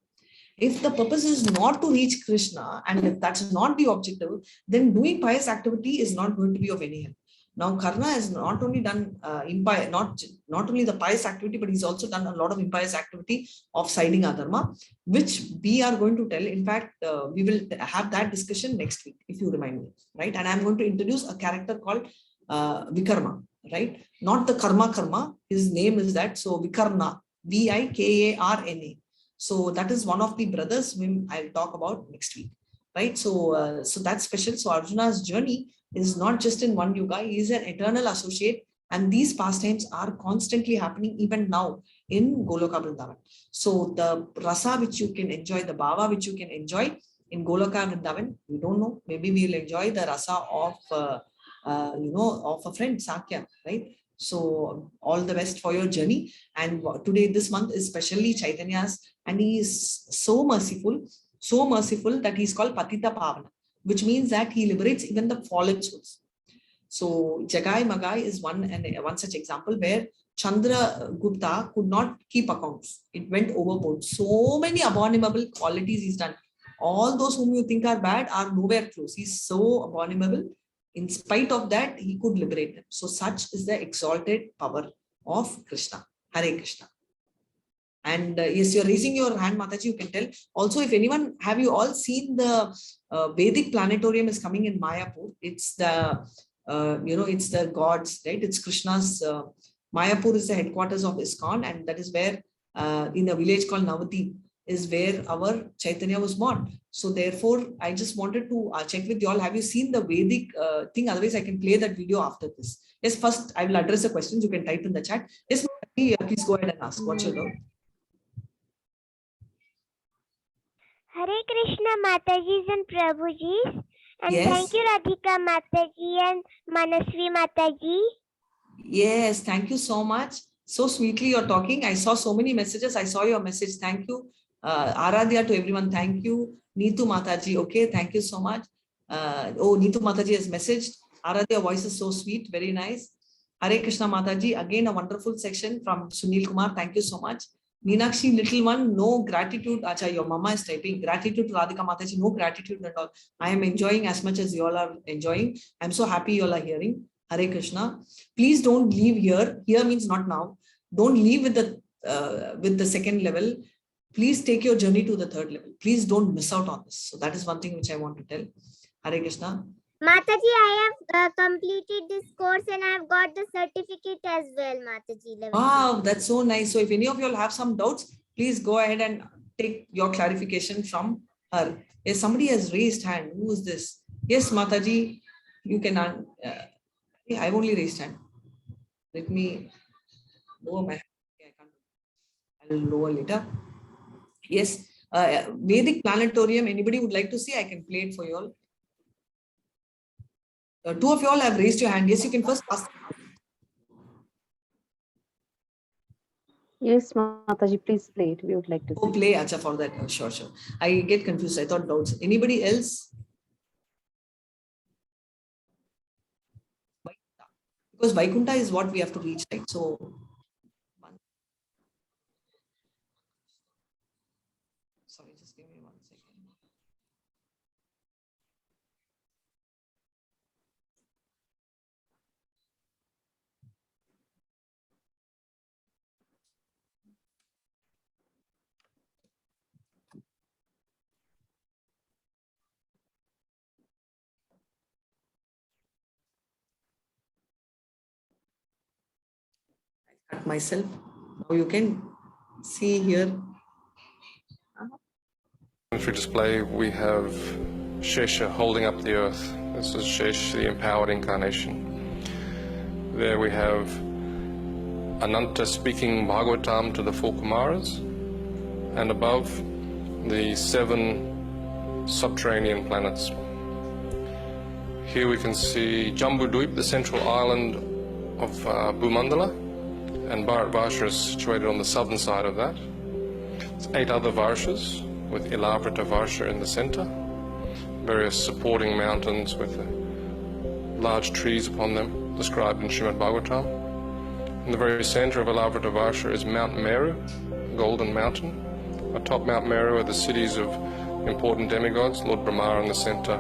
If the purpose is not to reach Krishna, and if that's not the objective, then doing pious activity is not going to be of any help. Now, Karna has not only done not only the pious activity, but he's also done a lot of impious activity of siding adharma, which we are going to tell. In fact, we will have that discussion next week, if you remind me, right? And I'm going to introduce a character called Vikarma, right? Not the karma. His name is that. So Vikarna, Vikarna. So that is one of the brothers whom I'll talk about next week, right? So that's special. So Arjuna's journey is not just in one yuga. He is an eternal associate, and these pastimes are constantly happening even now in Goloka Vrindavan. So the rasa which you can enjoy, the bhava which you can enjoy in Goloka Vrindavan, we don't know. Maybe we'll enjoy the rasa of of a friend, Sakya, right? So all the best for your journey. And today, this month is especially Chaitanya's, and he is so merciful that he's called Patita Pavana, which means that he liberates even the fallen souls. So Jagai Magai is one such example where Chandra Gupta could not keep accounts. It went overboard. So many abominable qualities he's done. All those whom you think are bad are nowhere close. He's so abominable. In spite of that, he could liberate them. So such is the exalted power of Krishna. Hare Krishna. And yes, you're raising your hand, Mataji, you can tell. Also, if anyone, have you all seen the Vedic planetarium is coming in Mayapur? It's the, it's the gods, right? It's Krishna's, Mayapur is the headquarters of ISKCON, and that is where, in a village called Navati, is where our Chaitanya was born. So therefore, I just wanted to check with you all. Have you seen the Vedic thing? Otherwise, I can play that video after this. Yes, first, I will address the questions. You can type in the chat. Yes, Mataji, please go ahead and ask. What's your doubt? Hare Krishna Mataji's and Prabhuji's. And Yes. thank you Radhika Mataji and Manasvi Mataji. Yes, thank you so much. So sweetly you're talking. I saw so many messages. I saw your message. Thank you. Aradhya to everyone. Thank you. Neetu Mataji. Okay, thank you so much. Neetu Mataji has messaged. Aradhya voice is so sweet. Very nice. Hare Krishna Mataji. Again, a wonderful section from Sunil Kumar. Thank you so much. Meenakshi, little one, no gratitude. Acha, your mama is typing. Gratitude to Radhika Mataji. No gratitude at all. I am enjoying as much as you all are enjoying. I'm so happy you all are hearing. Hare Krishna. Please don't leave here. Here means not now. Don't leave with the second level. Please take your journey to the third level. Please don't miss out on this. So that is one thing which I want to tell. Hare Krishna. Mataji, I have completed this course and I have got the certificate as well, Mataji. Wow, that's so nice. So if any of you all have some doubts, please go ahead and take your clarification from her. Yes, somebody has raised hand. Who is this? Yes, Mataji, you can. I've only raised hand. Let me lower my hand. I'll lower later. Yes, Vedic planetarium. Anybody would like to see? I can play it for you all. Two of you all have raised your hand. Yes, you can first ask. Yes, Mataji, please play it. We would like to see. Play Acha for that. Sure. I get confused. I thought doubts. Anybody else? Because Vaikunta is what we have to reach, right? So, sorry, just give me 1 second. I cut myself. Now you can see here. For display, we have Shesha holding up the earth. This is Shesh, the empowered incarnation. There we have Ananta speaking Bhagavatam to the 4 Kumaras, and above the 7 subterranean planets. Here we can see Jambudweep, the central island of Bhumandala, and Bharatvarsha is situated on the southern side of that. It's 8 other Varshas, with Ilavrita Varsha in the center, various supporting mountains with large trees upon them, described in Srimad Bhagavatam. In the very center of Ilavrita Varsha is Mount Meru, Golden Mountain. Atop Mount Meru are the cities of important demigods, Lord Brahma in the center,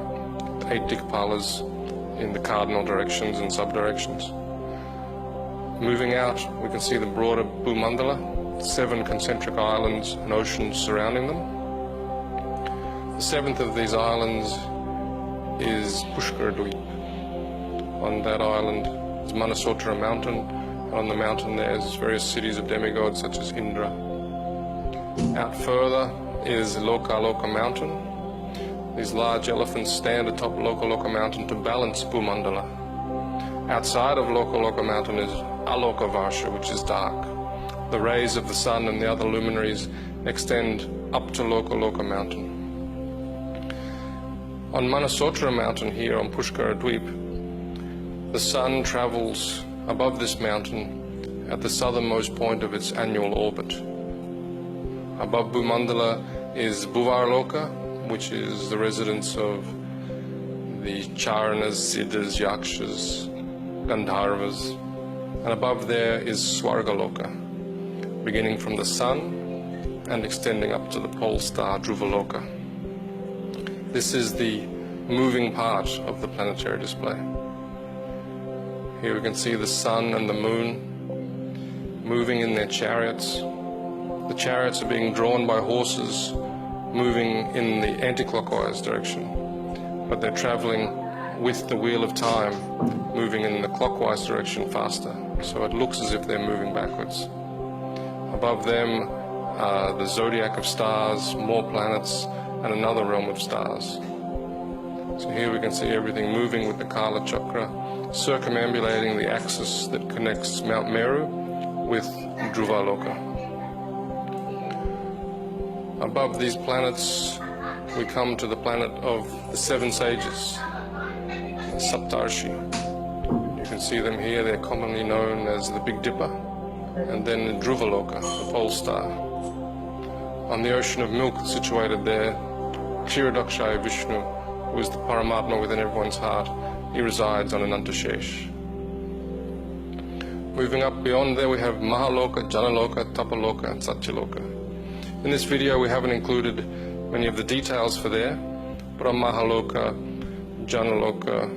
the 8 Dikpalas in the cardinal directions and subdirections. Moving out, we can see the broader Bhumandala, 7 concentric islands and oceans surrounding them. The 7th of these islands is Pushkara Dweep. On that island is Manasotra mountain, and on the mountain there's various cities of demigods such as Indra. Out further is Loka Loka mountain. These large elephants stand atop Loka Loka mountain to balance Bhumandala. Outside of Loka Loka mountain is Aloka Varsha, which is dark. The rays of the sun and the other luminaries extend up to Loka Loka mountain. On Manasotra mountain here on Pushkara Dweep, the sun travels above this mountain at the southernmost point of its annual orbit. Above Bhumandala is Bhuvarloka, which is the residence of the Charanas, Siddhas, Yakshas, Gandharvas, and above there is Swargaloka, beginning from the sun and extending up to the pole star Dhruvaloka. This is the moving part of the planetary display. Here we can see the sun and the moon moving in their chariots. The chariots are being drawn by horses moving in the anti-clockwise direction, but they're traveling with the wheel of time moving in the clockwise direction faster, so it looks as if they're moving backwards. Above them are the zodiac of stars, more planets, and another realm of stars. So here we can see everything moving with the Kala Chakra, circumambulating the axis that connects Mount Meru with Dhruvaloka. Above these planets, we come to the planet of the 7 sages, the Saptarshi. You can see them here. They're commonly known as the Big Dipper, and then Dhruvaloka, the pole star. On the ocean of milk situated there, Kshirodakshaya Vishnu, who is the Paramatma within everyone's heart, he resides on Anantashesh. Moving up beyond there, we have Mahaloka, Janaloka, Tapaloka, and Satyaloka. In this video, we haven't included many of the details for there, but on Mahaloka, Janaloka,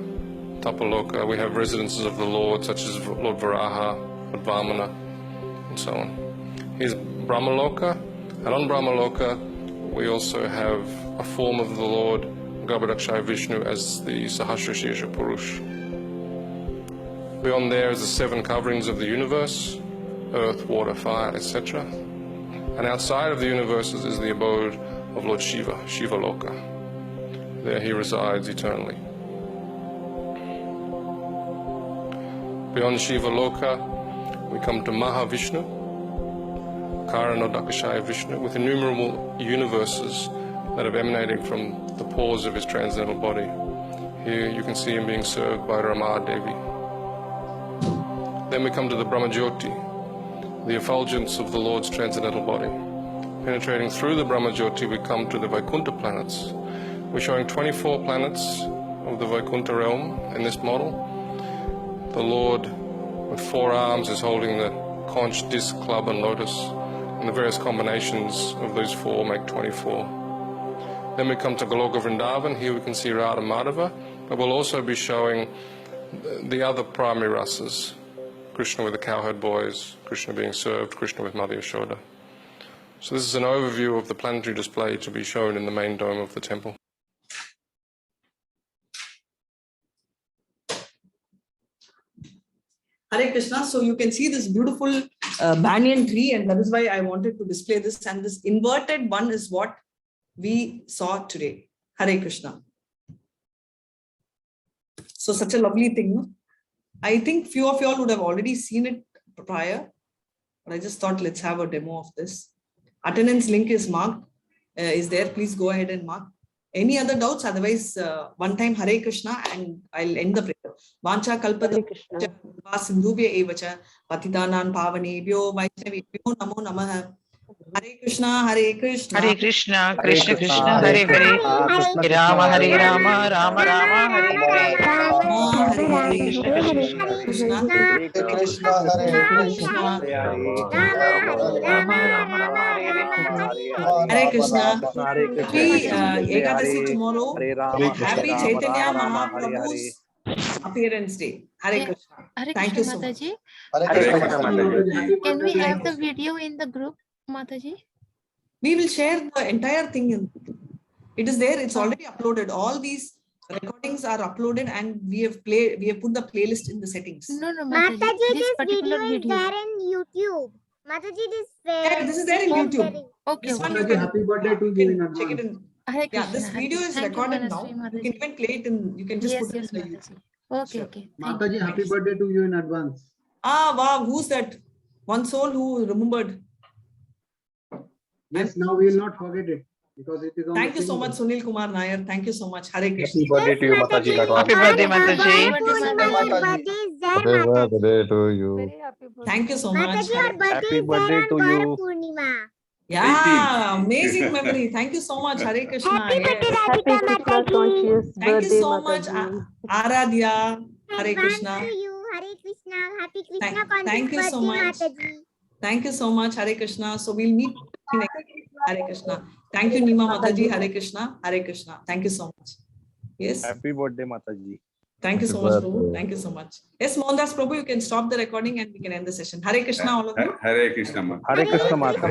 Tapaloka, we have residences of the Lord, such as Lord Varaha, Lord Vamana, and so on. Here's Brahmaloka, and on Brahmaloka, we also have a form of the Lord Garbhodakshaya Vishnu as the Sahasrashesha Purush. Beyond there is the 7 coverings of the universe, earth, water, fire, etc. And outside of the universes is the abode of Lord Shiva, Shiva Loka. There he resides eternally. Beyond Shiva Loka, we come to Mahavishnu, Karanodakashaya Vishnu, with innumerable universes that have emanated from the pores of his transcendental body. Here you can see him being served by Rama Devi. Then we come to the Brahmajyoti, the effulgence of the Lord's transcendental body. Penetrating through the Brahmajyoti, we come to the Vaikuntha planets. We're showing 24 planets of the Vaikuntha realm in this model. The Lord with 4 arms is holding the conch, disc, club, and lotus, and the various combinations of those 4 make 24. Then we come to Goloka Vrindavan. Here we can see Radha Madhava, but we'll also be showing the other primary rasas. Krishna with the cowherd boys, Krishna being served, Krishna with Mother Yashoda. So this is an overview of the planetary display to be shown in the main dome of the temple. Hare Krishna. So you can see this beautiful banyan tree, and that is why I wanted to display this. And this inverted one is what we saw today. Hare Krishna. So such a lovely thing. No? I think few of y'all would have already seen it prior, but I just thought let's have a demo of this. Attendance link is marked, is there. Please go ahead and mark. Any other doubts? Otherwise, one time Hare Krishna and I'll end the prayer. Vancha kalpada sindhubhya evacha patidanan pavanebhyo vaishnavebhyo namo namaha. Hare Krishna, Hare Krishna. Hare Krishna, Krishna Krishna, Hare Hare. Hare Rama, Hare Rama, Rama Rama, Hare Hare. Hare Hare Krishna, Krishna Krishna, Hare Krishna, Rama Rama Rama, Hare Hare. Hare Krishna. Happy Ekadasi tomorrow. Happy Chaitanya Mahaprabhu's appearance day. Hare Yeah. Krishna. Hare Thank Krishna, you so much. Mataji. Hare Krishna, Mataji. Can we have the video in the group, Mataji? We will share the entire thing. It is there. It's already uploaded. All these recordings are uploaded, and we have put the playlist in the settings. No, Mataji, Mataji. this particular video is there in YouTube. Mataji, Yeah, this is there in YouTube. Okay, This one okay. you can, Happy birthday to you you in can check it advance. in. Hare Yeah, Krishna, this Hare video Krishna. is Thank you, recorded now. Manasvi You can Mataji. even play it in. You can just Yes, put it yes, in the Mataji. YouTube. Okay, Sure. okay. Thank Mataji, you. happy birthday to you in advance. Ah, wow. Who's that? One soul who remembered. Yes, now we will not forget it because it is on Thank the you so same much, day. Sunil Kumar Nair. Thank you so much. Hare Krishna. Happy birthday to you, Mataji. in advance. Happy birthday, Mataji. Purnima, your birthday is there, Happy Mataji. birthday to you. Very happy birthday. Thank you so much. Mataji, your birthday Happy is there birthday on to Gaur you. Purnima. Yeah, amazing memory. Thank you so much. Hare Krishna. Happy birthday, Yes. Happy Radhika Krishna Mataji. conscious Thank you birthday, so much, Mataji. Aradhya. Hare Advance Krishna. to you. Hare Krishna. Happy Krishna Thank conscious you so birthday, much. Mataji. Thank you so much, Hare Krishna. So we'll meet next week. Hare Krishna. Thank you, Nima Mataji. Hare Krishna. Hare Krishna. Thank you so much. Yes. Happy birthday, Mataji. Thank you so Happy much, birthday. Prabhu. Thank you so much. Yes, Mohandas Prabhu, you can stop the recording and we can end the session. Hare Krishna, all of you. Hare Krishna. Ma. Hare Krishna, Mataji.